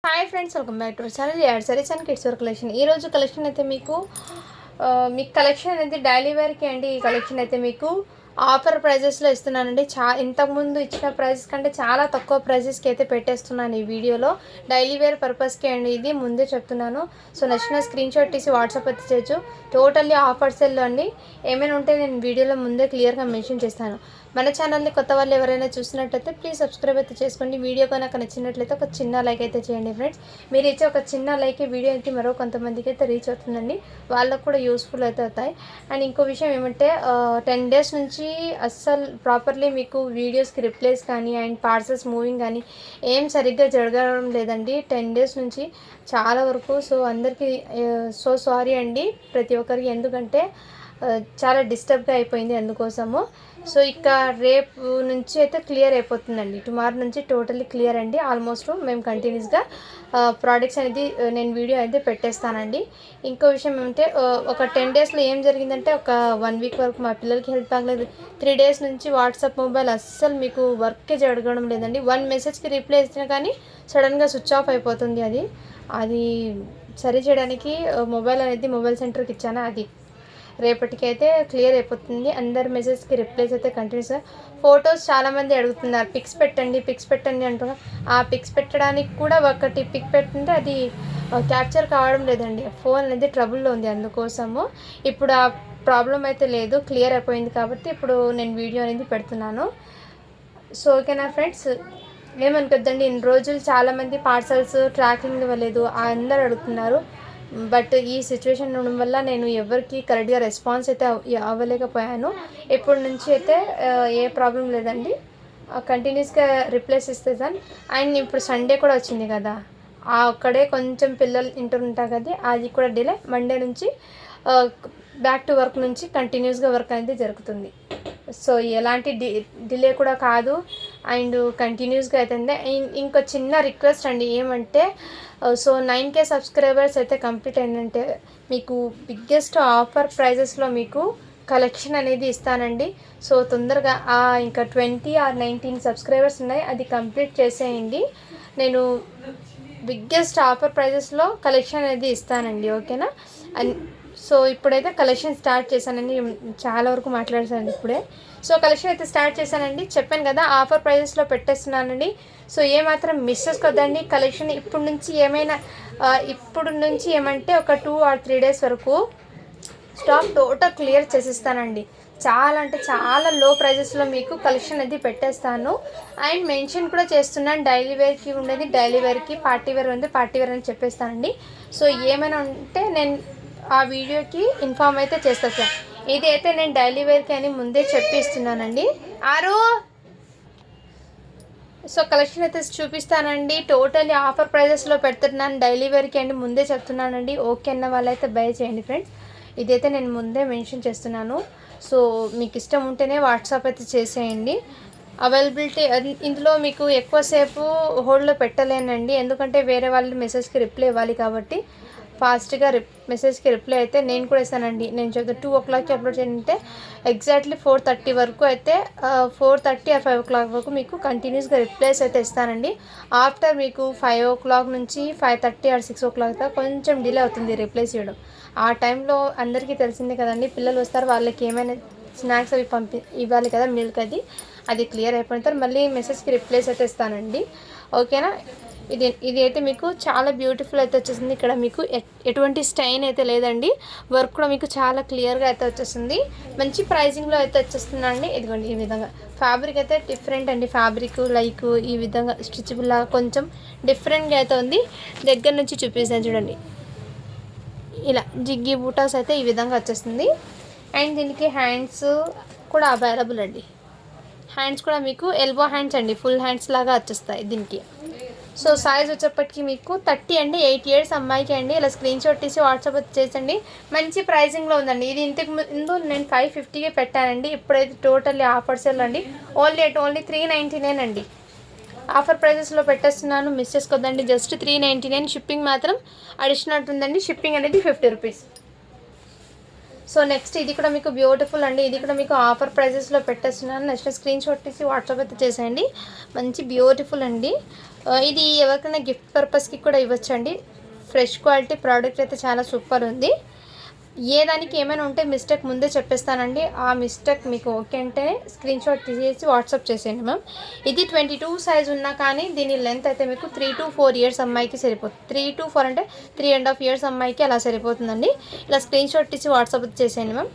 Hi friends, welcome back to our channel add sarees and kids wear collection. ఈరోజు collection అయితే మీకు collection అనేది daily వేర్కి అండి. ఈ కలెక్షన్ అయితే మీకు ఆఫర్ ప్రైజెస్లో ఇస్తున్నానండి. ఇంతకుముందు ఇచ్చిన ప్రైజెస్ కంటే చాలా తక్కువ ప్రైజెస్కి అయితే పెట్టేస్తున్నాను ఈ వీడియోలో. డైలీ వేర్ పర్పస్కి అండి, ఇది ముందే చెప్తున్నాను. సో నచ్చిన స్క్రీన్ షాట్ తీసి వాట్సాప్ అయితే చేయొచ్చు. టోటల్లీ ఆఫర్ సెల్లో అండి. ఏమైనా ఉంటే నేను వీడియోలో ముందే క్లియర్గా మెన్షన్ చేస్తాను. మన ఛానల్ని కొత్త వాళ్ళు ఎవరైనా చూసినట్లయితే ప్లీజ్ సబ్స్క్రైబ్ అయితే చేసుకోండి. వీడియో కనుక నచ్చినట్లయితే ఒక చిన్న లైక్ అయితే చేయండి ఫ్రెండ్స్. మీరు ఇచ్చే ఒక చిన్న లైక్ వీడియో అయితే మరో కొంతమందికి అయితే రీచ్ అవుతుందండి. వాళ్ళకు కూడా యూస్ఫుల్ అయితే అవుతాయి. అండ్ ఇంకో విషయం ఏమంటే 10 days నుంచి అస్సలు ప్రాపర్లీ మీకు వీడియోస్కి రిప్లైస్ కానీ అండ్ పార్సల్స్ మూవింగ్ కానీ ఏం సరిగ్గా జరగడం లేదండి 10 days నుంచి చాలా వరకు. సో అందరికీ సో సారీ అండి ప్రతి ఒక్కరికి, ఎందుకంటే చాలా డిస్టర్బ్గా అయిపోయింది అందుకోసము. సో ఇక రేపు నుంచి అయితే క్లియర్ అయిపోతుందండి. టుమారో నుంచి టోటల్లీ క్లియర్ అండి. ఆల్మోస్ట్ మేము కంటిన్యూస్గా ప్రోడక్ట్స్ అనేది నేను వీడియో అయితే పెట్టేస్తానండి. ఇంకో విషయం ఏమంటే ఒక 10 daysలో ఏం జరిగిందంటే ఒక 1 week వరకు మా పిల్లలకి హెల్ప్ ఆగలేదు. 3 days నుంచి వాట్సాప్ మొబైల్ అస్సలు మీకు వర్కే జరగడం లేదండి. 1 messageకి రిప్లై ఇచ్చినా కానీ సడన్గా స్విచ్ ఆఫ్ అయిపోతుంది. అది సరి చేయడానికి మొబైల్ సెంటర్కి ఇచ్చాను. అది రేపటికైతే క్లియర్ అయిపోతుంది. అందరి మెసేజ్కి రిప్లైస్ అయితే కంటిన్యూస్గా. ఫొటోస్ చాలామంది అడుగుతున్నారు, పిక్స్ పెట్టండి అంటున్నారు. ఆ పిక్స్ పెట్టడానికి కూడా ఒకటి పిక్ పెట్టుంటే అది క్యాప్చర్ కావడం లేదండి. ఫోన్ అనేది ట్రబుల్లో ఉంది, అందుకోసము. ఇప్పుడు ఆ ప్రాబ్లం అయితే లేదు, క్లియర్ అయిపోయింది. కాబట్టి ఇప్పుడు నేను వీడియో అనేది పెడుతున్నాను. సో ఓకేనా ఫ్రెండ్స్, ఏమనుకోద్దండి. ఇన్ని రోజులు చాలామంది పార్సల్స్ ట్రాకింగ్ ఇవ్వలేదు అందరు అడుగుతున్నారు. బట్ ఈ సిచ్యువేషన్ ఉండడం వల్ల నేను ఎవరికి కరెక్ట్గా రెస్పాన్స్ అయితే అవ్వలేకపోయాను. ఇప్పటి నుంచి అయితే ఏ ప్రాబ్లం లేదండి, కంటిన్యూస్గా రిప్లైస్ ఇస్తాను. అండ్ ఇప్పుడు సండే కూడా వచ్చింది కదా, అక్కడే కొంచెం పిల్లలు ఇంటుంటారు కదా, అది కూడా డిలే. మండే నుంచి బ్యాక్ టు వర్క్ నుంచి కంటిన్యూస్గా వర్క్ అనేది జరుగుతుంది. సో ఎలాంటి డిలే కూడా కాదు అండ్ కంటిన్యూస్గా అవుతుంది. ఇంకో చిన్న రిక్వెస్ట్ అండి, ఏమంటే సో 9K సబ్స్క్రైబర్స్ అయితే కంప్లీట్ అయిందంటే మీకు బిగ్గెస్ట్ ఆఫర్ ప్రైజెస్లో మీకు కలెక్షన్ అనేది ఇస్తానండి. సో తొందరగా ఇంకా 20 or 19 సబ్స్క్రైబర్స్ ఉన్నాయి, అది కంప్లీట్ చేసేయండి. నేను బిగ్గెస్ట్ ఆఫర్ ప్రైజెస్లో కలెక్షన్ అనేది ఇస్తానండి, ఓకేనా. అండ్ సో ఇప్పుడైతే కలెక్షన్ స్టార్ట్ చేశానండి. చాలా వరకు మాట్లాడేసాను ఇప్పుడే. సో కలెక్షన్ అయితే స్టార్ట్ చేశానండి. చెప్పాను కదా ఆఫర్ ప్రైజెస్లో పెట్టేస్తున్నానండి. సో ఏమాత్రం మిస్ చేసుకోవద్దండి. కలెక్షన్ ఇప్పుడు నుంచి ఏమంటే ఒక 2 or 3 days వరకు స్టాక్ టోటల్ క్లియర్ చేసిస్తానండి. చాలా అంటే చాలా లో ప్రైజెస్లో మీకు కలెక్షన్ అది పెట్టేస్తాను. అండ్ మెన్షన్ కూడా చేస్తున్నాను, డైలీ వేర్కి ఉండేది డైలీ వేర్కి, పార్టీ వేర్ ఉంది పార్టీ వేర్ అని చెప్పేస్తానండి. సో ఏమైనా ఉంటే నేను ఆ వీడియోకి ఇన్ఫామ్ అయితే చేస్తాను సార్. ఇది అయితే నేను డైలీ వేర్కి అని ముందే చెప్పిస్తున్నానండి. సో కలెక్షన్ అయితే చూపిస్తానండి. టోటల్లీ ఆఫర్ ప్రైజెస్లో పెడుతున్నాను డైలీ వేర్కి అండి, ముందే చెప్తున్నానండి. ఓకే అన్న వాళ్ళైతే బై చేయండి ఫ్రెండ్స్. ఇదైతే నేను ముందే మెన్షన్ చేస్తున్నాను. సో మీకు ఇష్టం ఉంటేనే వాట్సాప్ అయితే చేసేయండి. అవైలబిలిటీ ఇందులో మీకు ఎక్కువసేపు హోల్డ్లో పెట్టలేనండి, ఎందుకంటే వేరే వాళ్ళ మెసేజ్కి రిప్లై ఇవ్వాలి కాబట్టి. ఫాస్ట్గా మెసేజ్కి రిప్లై అయితే నేను కూడా ఇస్తానండి. నేను చెప్తా 2 o'clockకి అప్లోడ్ చేయాలంటే ఎగ్జాక్ట్లీ 4:30 వరకు అయితే 4:30 or 5 o'clock వరకు మీకు కంటిన్యూస్గా రిప్లైస్ అయితే ఇస్తానండి. ఆఫ్టర్ మీకు 5 o'clock నుంచి 5:30 or 6 o'clock దాకా కొంచెం డిలే అవుతుంది రిప్లైస్ ఇవ్వడం. ఆ టైంలో అందరికీ తెలిసిందే కదండి, పిల్లలు వస్తారు, వాళ్ళకి ఏమైనా స్నాక్స్ అవి ఇవ్వాలి కదా, మిల్క్ అది క్లియర్ అయిపోయిన తర్వాత మళ్ళీ మెసేజ్కి రిప్లైస్ అయితే ఇస్తానండి, ఓకేనా. ఇది అయితే మీకు చాలా బ్యూటిఫుల్ అయితే వచ్చేసింది. ఇక్కడ మీకు ఎటువంటి స్టైన్ అయితే లేదండి. వర్క్ కూడా మీకు చాలా క్లియర్గా అయితే వచ్చేస్తుంది. మంచి ప్రైజింగ్లో అయితే వచ్చేస్తుందండి. ఇదిగోండి ఈ విధంగా ఫ్యాబ్రిక్ అయితే డిఫరెంట్ అండి. ఫ్యాబ్రిక్ లైక్ ఈ విధంగా స్ట్రిచబుల్ లాగా కొంచెం డిఫరెంట్గా అయితే ఉంది. దగ్గర నుంచి చూపిస్తాను చూడండి. ఇలా జిగ్గి బూటాస్ అయితే ఈ విధంగా వచ్చేస్తుంది. అండ్ దీనికి హ్యాండ్స్ కూడా అవైలబుల్ అండి. హ్యాండ్స్ కూడా మీకు ఎల్బో హ్యాండ్స్ అండి, ఫుల్ హ్యాండ్స్ లాగా వచ్చేస్తాయి దీనికి. సో సైజ్ వచ్చేప్పటికి మీకు 30 అండి, 8 years అమ్మాయికి అండి. ఇలా స్క్రీన్ షాట్ తీసి వాట్సాప్ చేసండి. మంచి ప్రైజింగ్లో ఉందండి. ఇది ఇంతకు ముందు నేను 550కే పెట్టానండి. ఇప్పుడైతే టోటల్లీ ఆఫర్ సేల్ అండి. ఓన్లీ 399 అండి. ఆఫర్ ప్రైజెస్లో పెట్టేస్తున్నాను, మిస్ చేసుకోద్దండి. జస్ట్ 399. షిప్పింగ్ మాత్రం అడిషనల్ ఉంటుందండి. షిప్పింగ్ అనేది 50 rupees. సో నెక్స్ట్ ఇది కూడా మీకు బ్యూటిఫుల్ అండి. ఇది కూడా మీకు ఆఫర్ ప్రైజెస్లో పెట్టేస్తున్నాను. నెక్స్ట్ స్క్రీన్ షాట్ తీసి వాట్సాప్ అయితే చేసేయండి. మంచి బ్యూటిఫుల్ అండి. ఇది ఎవరికైనా గిఫ్ట్ పర్పస్కి కూడా ఇవ్వచ్చండి. ఫ్రెష్ క్వాలిటీ ప్రోడక్ట్ అయితే చాలా సూపర్ ఉంది. ఏ దానికి ఏమైనా ఉంటే మిస్టేక్ ముందే చెప్పేస్తానండి. ఆ మిస్టేక్ మీకు ఓకే అంటే స్క్రీన్ షాట్ తీసేసి వాట్సాప్ చేసేయండి మ్యామ్. ఇది 22 సైజ్ ఉన్నా కానీ దీని లెంత్ అయితే మీకు 3 to 4 ఇయర్స్ అమ్మాయికి సరిపోతుంది. 3 to 4 అంటే 3.5 ఇయర్స్ అమ్మాయికి అలా సరిపోతుందండి. ఇలా స్క్రీన్ షాట్ తీసి వాట్సాప్ చేసేయండి మ్యామ్.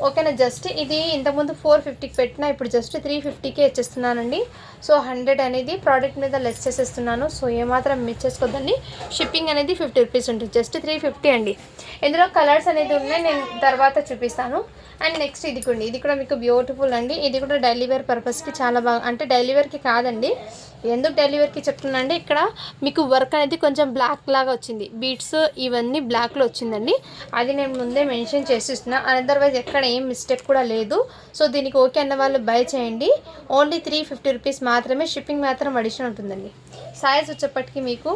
ఓకేనా. జస్ట్ ఇది ఇంతకుముందు 450కి పెట్టినా ఇప్పుడు జస్ట్ 350కే ఇచ్చేస్తున్నానండి. సో 100 అనేది ప్రోడక్ట్ మీద లెస్ చేసేస్తున్నాను. సో ఏమాత్రం మిస్ చేసుకోవద్దండి. షిప్పింగ్ అనేది 50 రూపీస్ ఉంటుంది. జస్ట్ 350 అండి. ఇందులో కలర్స్ అనేది ఉన్నాయి, నేను తర్వాత చూపిస్తాను. అండ్ నెక్స్ట్ ఇది కూడా మీకు బ్యూటిఫుల్ అండి. ఇది కూడా డైలీ వేర్ పర్పస్కి చాలా బాగా, అంటే డైలీ వేర్కి కాదండి, ఎందుకు డైలీ వేర్కి చెప్తున్నా అంటే ఇక్కడ మీకు వర్క్ అనేది కొంచెం బ్లాక్ లాగా వచ్చింది, బీట్స్ ఇవన్నీ బ్లాక్లో వచ్చిందండి. అది నేను ముందే మెన్షన్ చేసిస్తున్నా. అదర్వైజ్ ఎక్కడ ఏం మిస్టేక్ కూడా లేదు. సో దీనికి ఓకే అన్న వాళ్ళు బై చేయండి. ఓన్లీ 350 రూపీస్ మాత్రమే. షిప్పింగ్ మాత్రం అడిషనల్ ఉంటుందండి. సైజ్ వచ్చేప్పటికి మీకు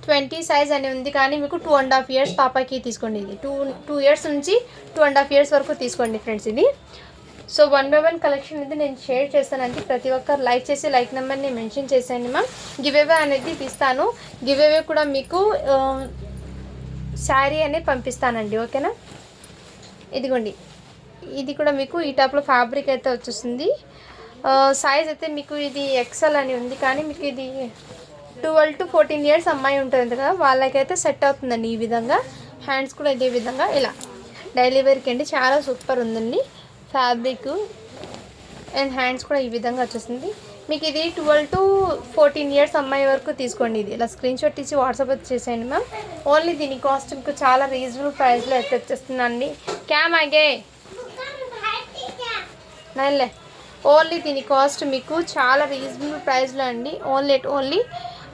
20 సైజ్ అని ఉంది, కానీ మీకు 2.5 ఇయర్స్ పాపకి తీసుకోండి. ఇది 2 ఇయర్స్ నుంచి 2.5 ఇయర్స్ వరకు తీసుకోండి ఫ్రెండ్స్ ఇది. సో 1 by 1 కలెక్షన్ అనేది నేను షేర్ చేస్తానండి. ప్రతి ఒక్కరు లైక్ చేసి లైక్ నెంబర్ని మెన్షన్ చేసేయండి మ్యామ్. గివ్ అవే అనేది తీస్తాను. గివ్ అవే కూడా మీకు శారీ అనేది పంపిస్తానండి. ఓకేనా. ఇదిగోండి, ఇది కూడా మీకు ఈ టాప్లో ఫ్యాబ్రిక్ అయితే వచ్చేస్తుంది. సైజ్ అయితే మీకు ఇది ఎక్సెల్ అని ఉంది, కానీ మీకు ఇది 12 to 14 ఇయర్స్ అమ్మాయి ఉంటుంది కదా, వాళ్ళకైతే సెట్ అవుతుందండి. ఈ విధంగా హ్యాండ్స్ కూడా ఇదే విధంగా ఇలా డైలీ వేర్కి అండి. చాలా సూపర్ ఉందండి ఫ్యాబ్రిక్. అండ్ హ్యాండ్స్ కూడా ఈ విధంగా వచ్చేస్తుంది. మీకు ఇది 12 to 14 ఇయర్స్ అమ్మాయి వరకు తీసుకోండి. ఇది ఇలా స్క్రీన్ షాట్ తీసి వాట్సాప్ చేసేయండి మ్యామ్. ఓన్లీ దీని కాస్ట్ మీకు చాలా రీజనబుల్ ప్రైస్లో అయితే వచ్చేస్తుందండి. క్యామ్ ఆగే నైన్లే. ఓన్లీ దీని కాస్ట్ మీకు చాలా రీజనబుల్ ప్రైస్లో అండి. ఓన్లీ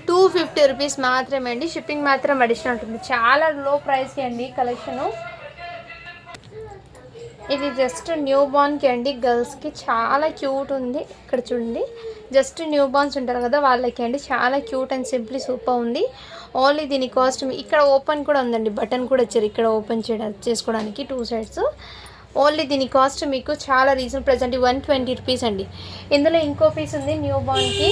250 రూపీస్ మాత్రమే అండి. షిప్పింగ్ మాత్రం అడిషనల్ ఉంటుంది. చాలా లో ప్రైస్కి అండి కలెక్షను. ఇది జస్ట్ న్యూ బార్న్కి అండి, గర్ల్స్కి చాలా క్యూట్ ఉంది. ఇక్కడ చూడండి, జస్ట్ న్యూ బార్న్స్ ఉంటారు కదా వాళ్ళకి అండి. చాలా క్యూట్ అండ్ సింప్లీ సూపర్ ఉంది. ఓన్లీ దీని కాస్ట్ ఇక్కడ ఓపెన్ కూడా ఉందండి, బటన్ కూడా ఇచ్చారు ఇక్కడ ఓపెన్ చేసుకోవడానికి 2 సైడ్స్. ఓన్లీ దీని కాస్ట్ మీకు చాలా రీజనబుల్ ప్రైస్ అండి. 120 రూపీస్ అండి. ఇందులో ఇంకో పీస్ ఉంది న్యూ బార్న్కి,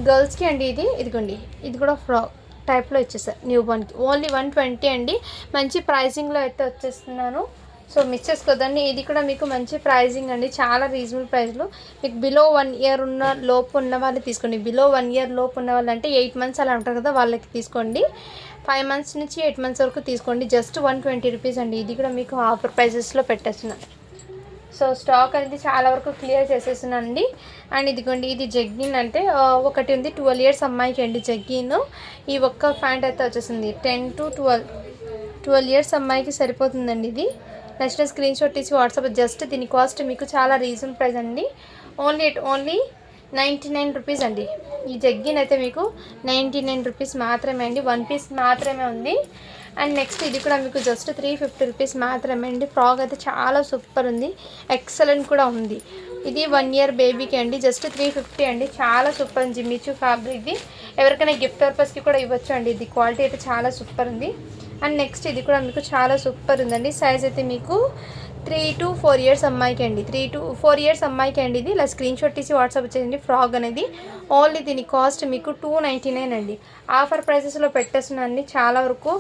గర్ల్స్కి అండి. ఇదిగోండి, ఇది కూడా ఫ్రాక్ టైప్లో ఇచ్చేసారు న్యూ బార్న్కి. ఓన్లీ 120 అండి. మంచి ప్రైజింగ్లో అయితే వచ్చేస్తున్నాను. సో మిస్ చేసుకోవద్దండి. ఇది కూడా మీకు మంచి ప్రైజింగ్ అండి, చాలా రీజనబుల్ ప్రైస్లో. మీకు బిలో 1 ఇయర్ ఉన్న లోపు ఉన్న వాళ్ళు తీసుకోండి. బిలో 1 ఇయర్ లోపు ఉన్న వాళ్ళు అంటే 8 మంత్స్ అలా ఉంటారు కదా, వాళ్ళకి తీసుకోండి. 5 మంత్స్ నుంచి 8 మంత్స్ వరకు తీసుకోండి. జస్ట్ 120 రూపీస్ అండి. ఇది కూడా మీకు ఆఫర్ ప్రైజెస్లో పెట్టేస్తున్నాను. సో స్టాక్ అనేది చాలా వరకు క్లియర్ చేసేస్తున్నానండి. అండ్ ఇదిగోండి, ఇది జగ్గిన్ అంటే ఒకటి ఉంది 12 ఇయర్స్ అమ్మాయికి అండి జగ్గిన్. ఈ ఒక్క ప్యాంట్ అయితే వచ్చేసింది 10 to 12 ఇయర్స్ అమ్మాయికి సరిపోతుందండి. ఇది నచ్చిన స్క్రీన్ షాట్ తీసి వాట్సాప్. జస్ట్ దీని కాస్ట్ మీకు చాలా రీజనబుల్ ప్రైస్ అండి. ఓన్లీ 99 రూపీస్ అండి. ఈ జగ్గిన్ అయితే మీకు 99 రూపీస్ మాత్రమే అండి. 1 పీస్ మాత్రమే ఉంది. అండ్ నెక్స్ట్ ఇది కూడా మీకు జస్ట్ 350 రూపీస్ మాత్రమే అండి. ఫ్రాక్ అయితే చాలా సూపర్ ఉంది, ఎక్సలెంట్ కూడా ఉంది. ఇది 1 ఇయర్ బేబీకి అండి. జస్ట్ 350 అండి. చాలా సూపర్ ఉంది. జిమ్మిచూ ఫ్యాబ్రిక్ది. ఎవరికైనా గిఫ్ట్ పర్పస్కి కూడా ఇవ్వచ్చు అండి. ఇది క్వాలిటీ అయితే చాలా సూపర్ ఉంది. అండ్ నెక్స్ట్ ఇది కూడా మీకు చాలా సూపర్ ఉందండి. సైజ్ అయితే మీకు 3 to 4 ఇయర్స్ అమ్మాయికి అండి. 3 to 4 ఇయర్స్ అమ్మాయికి అండి. ఇది ఇలా స్క్రీన్ షాట్ తీసి వాట్సాప్ చేయండి. ఫ్రాక్ అనేది ఓన్లీ దీని కాస్ట్ మీకు 299 అండి. ఆఫర్ ప్రైసెస్లో పెట్టేస్తున్నానండి. చాలా వరకు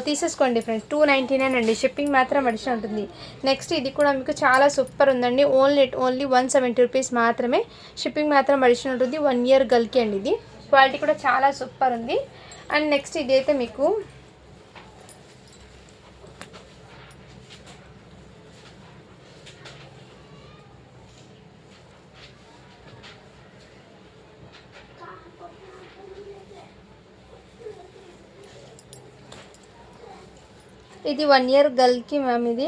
తీసేసుకోండి ఫ్రెండ్స్. 299 అండి. షిప్పింగ్ మాత్రం అడిషనల్ ఉంటుంది. నెక్స్ట్ ఇది కూడా మీకు చాలా సూపర్ ఉందండి. ఓన్లీ 170 రూపీస్ మాత్రమే. షిప్పింగ్ మాత్రం అడిషనల్ ఉంటుంది. 1 ఇయర్ గర్ల్కి అండి. ఇది క్వాలిటీ కూడా చాలా సూపర్ ఉంది. అండ్ నెక్స్ట్ ఇది అయితే మీకు ఇది 1 ఇయర్ గర్ల్కి మ్యామ్. ఇది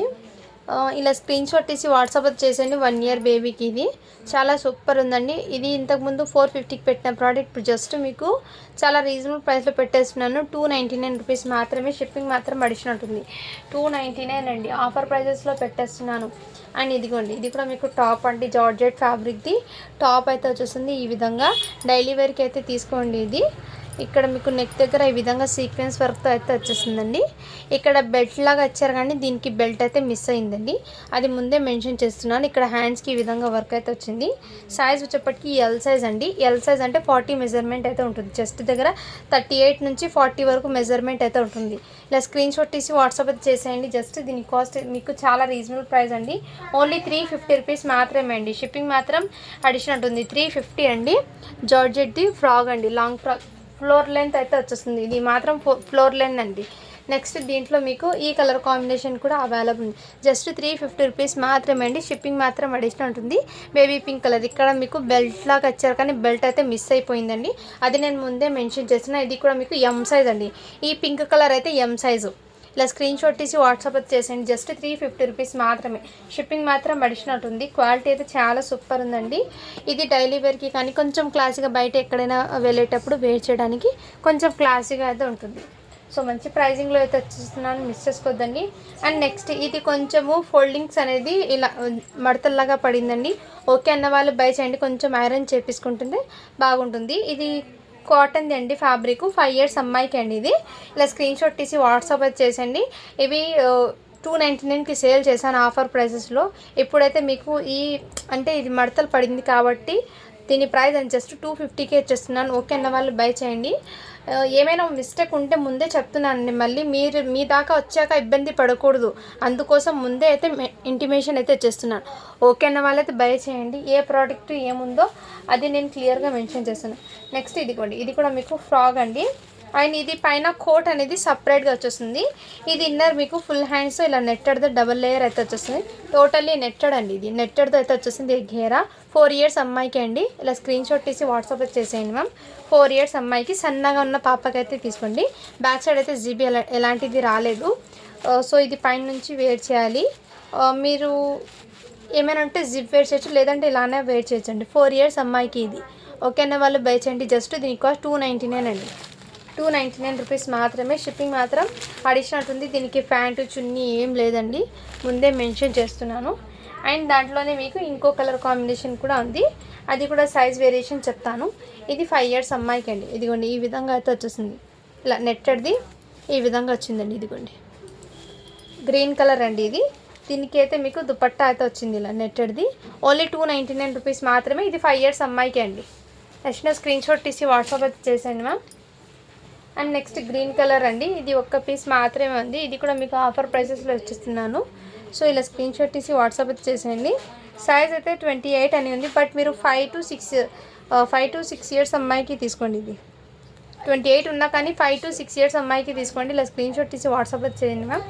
ఇలా స్క్రీన్ షాట్ తీసి వాట్సాప్ చేసేయండి. 1 ఇయర్ బేబీకి ఇది చాలా సూపర్ ఉందండి. ఇది ఇంతకుముందు 450కి పెట్టిన ప్రోడక్ట్ ఇప్పుడు జస్ట్ మీకు చాలా రీజనబుల్ ప్రైస్లో పెట్టేస్తున్నాను. 299 రూపీస్ మాత్రమే. షిప్పింగ్ మాత్రం అడిషనల్ ఉంటుంది. 299 అండి. ఆఫర్ ప్రైజెస్లో పెట్టేస్తున్నాను. అండ్ ఇదిగోండి, ఇది కూడా మీకు టాప్ అండి. జార్జెట్ ఫ్యాబ్రిక్ది టాప్ అయితే వచ్చేస్తుంది. ఈ విధంగా డైలీ వేర్కి అయితే తీసుకోండి. ఇది ఇక్కడ మీకు నెక్ దగ్గర ఈ విధంగా సీక్వెన్స్ వర్క్తో అయితే వచ్చేసిందండి. ఇక్కడ బెల్ట్ లాగా వచ్చారు కానీ దీనికి బెల్ట్ అయితే మిస్ అయిందండి, అది ముందే మెన్షన్ చేస్తున్నాను. ఇక్కడ హ్యాండ్స్కి ఈ విధంగా వర్క్ అయితే వచ్చింది. సైజ్ వచ్చేప్పటికి ఎల్ సైజ్ అండి. ఎల్ సైజ్ అంటే 40 మెజర్మెంట్ అయితే ఉంటుంది. చెస్ట్ దగ్గర 38 నుంచి 40 వరకు మెజర్మెంట్ అయితే ఉంటుంది. ఇలా స్క్రీన్ షాట్ తీసి వాట్సాప్ అయితే చేసేయండి. జస్ట్ దీని కాస్ట్ మీకు చాలా రీజనబుల్ ప్రైస్ అండి. ఓన్లీ 350 రూపీస్ మాత్రమే అండి. షిప్పింగ్ మాత్రం అడిషన్ ఉంటుంది. 350 అండి. జార్జెట్ది ఫ్రాక్ అండి, లాంగ్ ఫ్రాక్, ఫ్లోర్ లెంత్ అయితే వచ్చేస్తుంది. ఇది మాత్రం ఫ్లోర్ లెంత్ అండి. నెక్స్ట్ దీంట్లో మీకు ఈ కలర్ కాంబినేషన్ కూడా అవైలబుల్ ఉంది. జస్ట్ 350 రూపీస్ మాత్రమే అండి. షిప్పింగ్ మాత్రం అడిషనల్ ఉంటుంది. బేబీ పింక్ కలర్, ఇక్కడ మీకు బెల్ట్ లాగా వచ్చారు కానీ బెల్ట్ అయితే మిస్ అయిపోయిందండి, అది నేను ముందే మెన్షన్ చేసిన. ఇది కూడా మీకు ఎం సైజ్ అండి. ఈ పింక్ కలర్ అయితే ఎం సైజు. ఇలా స్క్రీన్ షాట్ తీసి వాట్సాప్ అయితే చేసేయండి. జస్ట్ 350 రూపీస్ మాత్రమే. షిప్పింగ్ మాత్రం అడిషనల్ ఉంటుంది. క్వాలిటీ అయితే చాలా సూపర్ ఉందండి. ఇది డైలీ వేర్కి కానీ కొంచెం క్లాసీగా బయట ఎక్కడైనా వెళ్ళేటప్పుడు వేర్ చేయడానికి కొంచెం క్లాసీగా అయితే ఉంటుంది. సో మంచి ప్రైజింగ్లో అయితే వచ్చేస్తున్నాను, మిస్ చేసుకోవద్దండి. అండ్ నెక్స్ట్ ఇది కొంచెము ఫోల్డింగ్స్ అనేది ఇలా మడతల్లాగా పడిందండి. ఓకే అన్న వాళ్ళు బై చేయండి, కొంచెం ఐరన్ చేపించుకుంటుంది బాగుంటుంది. ఇది కాటన్ది అండి, ఫ్యాబ్రిక్ 5 years అమ్మాయికి అండి. ఇది ఇలా స్క్రీన్ షాట్ తీసి వాట్సాప్ అయితే చేసండి. ఇవి 299కి సేల్ చేశాను ఆఫర్ ప్రైసెస్లో. ఇప్పుడైతే మీకు ఈ అంటే ఇది మడతలు పడింది కాబట్టి దీని ప్రైస్ అని జస్ట్ 250కే ఇచ్చేస్తున్నాను. ఓకే అన్న వాళ్ళు బై చేయండి. ఏమైనా మిస్టేక్ ఉంటే ముందే చెప్తున్నానండి, మళ్ళీ మీ దాకా వచ్చాక ఇబ్బంది పడకూడదు, అందుకోసం ముందే అయితే ఇంటిమేషన్ అయితే ఇచ్చేస్తున్నాను. ఓకే అన్న వాళ్ళైతే బై చేయండి. ఏ ప్రోడక్ట్ ఏముందో అది నేను క్లియర్గా మెన్షన్ చేస్తాను. నెక్స్ట్ ఇదిగోండి, ఇది కూడా మీకు ఫ్రాక్ అండి. అండ్ ఇది పైన కోట్ అనేది సపరేట్గా వచ్చేస్తుంది. ఇది ఇన్నర్ మీకు ఫుల్ హ్యాండ్స్ ఇలా నెట్టెడ్తో డబుల్ లేయర్ అయితే వచ్చేస్తుంది. టోటల్లీ నెట్టెడ్ అండి, ఇది నెట్టెడ్తో అయితే వచ్చేసింది. ఘేరా 4 years అమ్మాయికి అండి. ఇలా స్క్రీన్ షాట్ తీసి వాట్సాప్ అయితే చేసేయండి మ్యామ్. 4 years అమ్మాయికి, సన్నగా ఉన్న పాపకైతే తీసుకోండి. బ్యాక్ సైడ్ అయితే జీబీ ఎలాంటిది రాలేదు. సో ఇది పైన నుంచి వేర్ చేయాలి. మీరు ఏమైనా ఉంటే జిప్ వేర్ చేయొచ్చు, లేదంటే ఇలానే వేర్ చేయొచ్చండి. 4 years అమ్మాయికి ఇది. ఓకే అన్న వాళ్ళు బై చేయండి. జస్ట్ దీని కాస్ట్ 299 అండి. 299 రూపీస్ మాత్రమే. షిప్పింగ్ మాత్రం అడిషనల్ ఉంది. దీనికి ప్యాంటు చున్నీ ఏం లేదండి, ముందే మెన్షన్ చేస్తున్నాను. అండ్ దాంట్లోనే మీకు ఇంకో కలర్ కాంబినేషన్ కూడా ఉంది, అది కూడా సైజ్ వేరియేషన్ చెప్తాను. ఇది 5 years అమ్మాయికి అండి. ఇదిగోండి ఈ విధంగా అయితే వచ్చేసింది. ఇలా నెట్టెడ్ది ఈ విధంగా వచ్చిందండి. ఇదిగోండి గ్రీన్ కలర్ అండి ఇది. దీనికి అయితే మీకు దుపట్టా అయితే వచ్చింది ఇలా నెట్టెడ్ది. ఓన్లీ 299 రూపీస్ మాత్రమే. ఇది 5 years అమ్మాయికి అండి. నెక్స్ట్ స్క్రీన్ షాట్ తీసి వాట్సాప్ అయితే చేసేయండి ma'am. And next green colour అండి. ఇది ఒక్క పీస్ మాత్రమే ఉంది. ఇది కూడా మీకు ఆఫర్ ప్రైసెస్లో ఇచ్చేస్తున్నాను. సో ఇలా స్క్రీన్ షాట్ తీసి వాట్సాప్ అయితే చేసేయండి. సైజ్ అయితే 28 అని ఉంది, బట్ మీరు 5 to 6 years అమ్మాయికి తీసుకోండి. ఇది 28 ఉన్నా కానీ 5 to 6 years అమ్మాయికి తీసుకోండి. ఇలా స్క్రీన్ షాట్ తీసి వాట్సాప్ అయితే చేయండి మ్యామ్.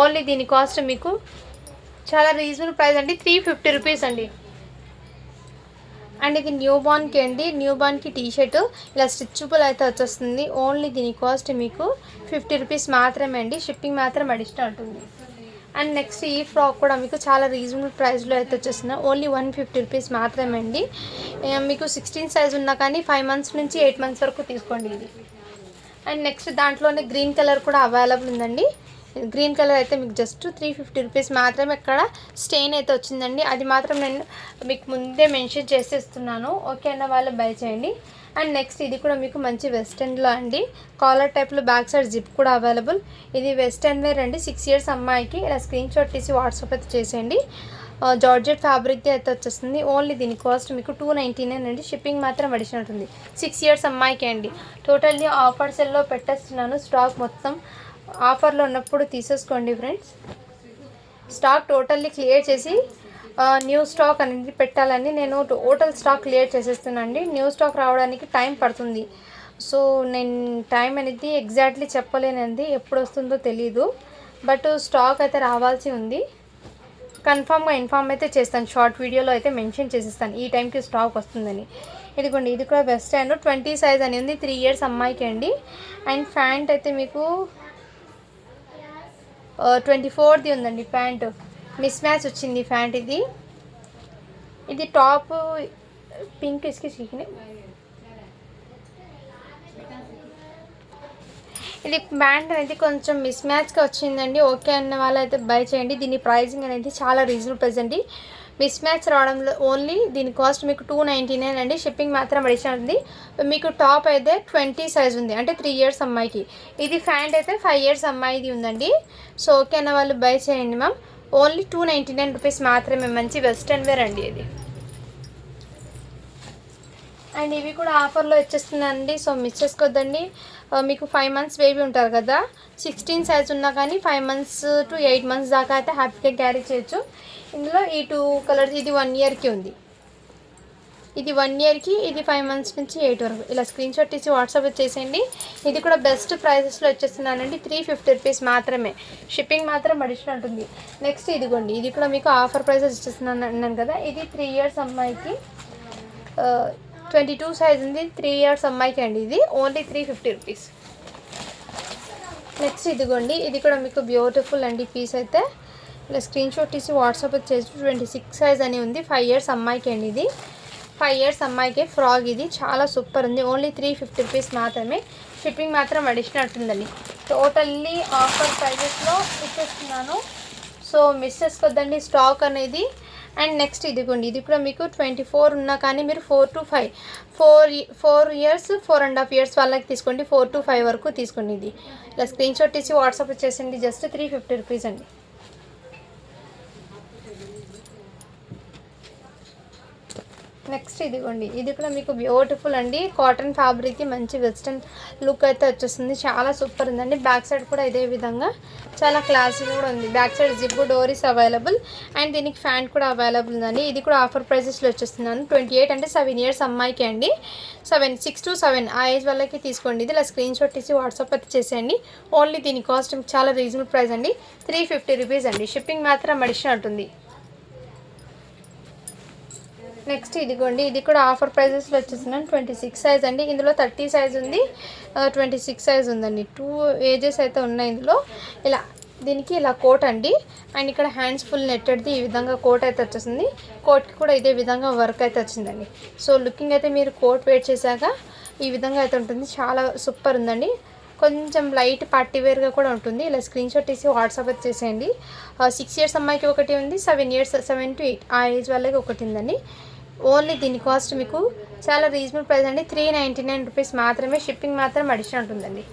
ఓన్లీ దీని కాస్ట్ మీకు చాలా రీజనబుల్ ప్రైస్ అండి, 350 రూపీస్ అండి. అండ్ ఇది న్యూ బార్న్కి అండి. న్యూ బార్న్కి టీషర్ట్ ఇలా స్టిచ్బుల్ అయితే వచ్చేస్తుంది. ఓన్లీ దీని కాస్ట్ మీకు 50 రూపీస్ మాత్రమే అండి. షిప్పింగ్ మాత్రం అడిషనల్ ఉంటుంది. అండ్ నెక్స్ట్ ఈ ఫ్రాక్ కూడా మీకు చాలా రీజనబుల్ ప్రైస్లో అయితే వచ్చేస్తుంది. ఓన్లీ 150 రూపీస్ మాత్రమే అండి. మీకు 16 సైజ్ ఉన్నా కానీ 5 months నుంచి 8 months వరకు తీసుకోండి ఇది. అండ్ నెక్స్ట్ దాంట్లోనే గ్రీన్ కలర్ కూడా అవైలబుల్ ఉందండి. గ్రీన్ కలర్ అయితే మీకు జస్ట్ 350 రూపీస్ మాత్రమే. ఇక్కడ స్టెయిన్ అయితే వచ్చిందండి, అది మాత్రం నేను మీకు ముందే మెన్షన్ చేసేస్తున్నాను. ఓకే అన్న వాళ్ళు బై చేయండి. అండ్ నెక్స్ట్ ఇది కూడా మీకు మంచి వెస్టర్న్లో అండి. కాలర్ టైప్లో బ్యాక్ సైడ్ జిప్ కూడా అవైలబుల్. ఇది వెస్టర్న్ వేర్ అండి. 6 years అమ్మాయికి. ఇలా స్క్రీన్ షాట్ తీసి వాట్సాప్ అయితే చేసేయండి. జార్జెట్ ఫ్యాబ్రిక్ది అయితే వచ్చేస్తుంది. ఓన్లీ దీని కాస్ట్ మీకు 299 అండి. షిప్పింగ్ మాత్రం అడిషనల్ ఉంటుంది. 6 years అమ్మాయికి అండి. టోటల్లీ ఆఫర్ సెల్లో పెట్టేస్తున్నాను. స్టాక్ మొత్తం ఆఫర్లో ఉన్నప్పుడు తీసేసుకోండి ఫ్రెండ్స్. స్టాక్ టోటల్లీ క్లియర్ చేసి న్యూ స్టాక్ అనేది పెట్టాలని నేను టోటల్ స్టాక్ క్లియర్ చేసేస్తున్నానండి. న్యూ స్టాక్ రావడానికి టైం పడుతుంది. సో నేను టైం అనేది ఎగ్జాక్ట్లీ చెప్పలేనండి, ఎప్పుడు వస్తుందో తెలీదు. బట్ స్టాక్ అయితే రావాల్సి ఉంది. కన్ఫామ్గా ఇన్ఫామ్ అయితే చేస్తాను, షార్ట్ వీడియోలో అయితే మెన్షన్ చేసేస్తాను ఈ టైంకి స్టాక్ వస్తుందని. ఇదిగోండి ఇది కూడా వెస్టర్న్ 20 సైజ్ అని ఉంది. 3 years అమ్మాయికి అండి. అండ్ ప్యాంట్ అయితే మీకు 24ది ఉందండి. ప్యాంట్ మిస్ మ్యాచ్ వచ్చింది ప్యాంట్. ఇది టాప్ పింక్ ఇసుకి చీకిని. ఇది ప్యాంట్ అనేది కొంచెం మిస్ మ్యాచ్గా వచ్చిందండి. ఓకే అన్న వాళ్ళు అయితే బై చేయండి. దీని ప్రైజింగ్ అనేది చాలా రీజనబుల్ ప్రైస్ అండి. మిస్ మ్యాచ్ రావడంలో ఓన్లీ దీని కాస్ట్ మీకు 299 అండి. షిప్పింగ్ మాత్రం అడిషనల్ ఉంది. మీకు టాప్ అయితే 20 సైజ్ ఉంది, అంటే 3 ఇయర్స్ అమ్మాయికి. ఇది ప్యాంట్ అయితే 5 ఇయర్స్ అమ్మాయిది ఉందండి. సో ఓకే అన్న వాళ్ళు బై చేయండి మ్యామ్. ఓన్లీ 299 రూపీస్ మాత్రమే. మంచి వెస్ట్రన్ వేర్ అండి ఇది. అండ్ ఇవి కూడా ఆఫర్లో వచ్చేస్తుందండి, సో మిస్ చేసుకోవద్దండి. మీకు 5 మంత్స్ బేబీ ఉంటారు కదా, 16 సైజ్ ఉన్నా కానీ 5 మంత్స్ టు 8 మంత్స్ దాకా అయితే హ్యాపీగా క్యారీ చేయొచ్చు. ఇందులో ఈ 2 కలర్స్, ఇది 1 ఇయర్కి ఉంది, ఇది 1 ఇయర్కి, ఇది 5 మంత్స్ నుంచి 8 వరకు. ఇలా స్క్రీన్ షాట్ తీసి వాట్సాప్ చేసేయండి. ఇది కూడా బెస్ట్ ప్రైజెస్లో వచ్చేస్తున్నానండి, 350 రూపీస్ మాత్రమే. షిప్పింగ్ మాత్రం అడిషనల్ ఉంటుంది. నెక్స్ట్ ఇదిగోండి, ఇది కూడా మీకు ఆఫర్ ప్రైజెస్ ఇచ్చేస్తున్నాను అన్నాను కదా. ఇది 3 ఇయర్స్ అమ్మాయికి, 22 సైజ్ ఉంది, 3 ఇయర్స్ అమ్మాయికి అండి. ఇది ఓన్లీ 350 రూపీస్. నెక్స్ట్ ఇదిగోండి, ఇది కూడా మీకు బ్యూటిఫుల్ అండి పీస్ అయితే. ఇలా స్క్రీన్ షాట్ తీసి వాట్సాప్ చేసి 26 సైజ్ అని ఉంది, 5 ఇయర్స్ అమ్మాయికి అండి. ఇది 5 ఇయర్స్ అమ్మాయికి ఫ్రాక్. ఇది చాలా సూపర్ ఉంది, ఓన్లీ 350 రూపీస్ మాత్రమే. షిప్పింగ్ మాత్రం అడిషనల్ ఉంటుందండి. టోటల్లీ ఆఫర్ ప్రైజెస్లో ఇచ్చేస్తున్నాను, సో మిస్ చేసుకోద్దండి స్టాక్ అనేది. అండ్ నెక్స్ట్ ఇదిగోండి, ఇది కూడా మీకు 24 ఉన్నా కానీ మీరు 4 to 5, 4 ఇయర్స్ 4.5 ఇయర్స్ వాళ్ళకి తీసుకోండి, 4 to 5 వరకు తీసుకోండి. ఇది ఇలా స్క్రీన్ షాట్ తీసి వాట్సాప్ చేసేయండి, జస్ట్ 350 రూపీస్ అండి. నెక్స్ట్ ఇదిగోండి, ఇది కూడా మీకు బ్యూటిఫుల్ అండి, కాటన్ ఫ్యాబ్రిక్కి మంచి వెస్ట్రన్ లుక్ అయితే వచ్చేస్తుంది, చాలా సూపర్ ఉందండి. బ్యాక్ సైడ్ కూడా ఇదే విధంగా చాలా క్లాసీగా కూడా ఉంది. బ్యాక్ సైడ్ జిప్ డోరీస్ అవైలబుల్, అండ్ దీనికి ఫ్యాంట్ కూడా అవైలబుల్ ఉందండి. ఇది కూడా ఆఫర్ ప్రైజెస్లో వచ్చేస్తున్నాను. 28 అంటే 7 ఇయర్స్ అమ్మాయికి అండి, 6 to 7 ఆ ఏజ్ వాళ్ళకి తీసుకోండి. ఇది ఇలా స్క్రీన్ షాట్ తీసి వాట్సాప్ అయితే చేసేయండి. ఓన్లీ దీని కాస్ట్ చాలా రీజనబుల్ ప్రైస్ అండి, 350 రూపీస్ అండి. షిప్పింగ్ మాత్రం అడిషనల్ ఉంటుంది. నెక్స్ట్ ఇదిగోండి, ఇది కూడా ఆఫర్ ప్రైజెస్లో వచ్చేస్తున్నాను. 26 సైజ్ అండి. ఇందులో 30 సైజ్ ఉంది, 26 సైజ్ ఉందండి. 2 ఏజెస్ అయితే ఉన్నాయి ఇందులో. ఇలా దీనికి ఇలా కోట్ అండి, అండ్ ఇక్కడ హ్యాండ్స్ ఫుల్ నెట్టెడ్ది ఈ విధంగా కోట్ అయితే వచ్చేసింది. కోట్కి కూడా ఇదే విధంగా వర్క్ అయితే వచ్చిందండి. సో లుకింగ్ అయితే మీరు కోట్ వేర్ చేశాక ఈ విధంగా అయితే ఉంటుంది, చాలా సూపర్ ఉందండి. కొంచెం లైట్ పార్టీ వేర్గా కూడా ఉంటుంది. ఇలా స్క్రీన్ షాట్ తీసి వాట్సాప్ అయితే చేసేయండి. 6 ఇయర్స్ అమ్మాయికి ఒకటి ఉంది, 7 to 8 ఆ ఏజ్ వాళ్ళకి ఒకటి ఉందండి. ఓన్లీ దీని కాస్ట్ మీకు చాలా రీజనబుల్ ప్రైస్ అండి, 399 రూపీస్ మాత్రమే. షిప్పింగ్ మాత్రం అడిషనల్ ఉంటుందండి.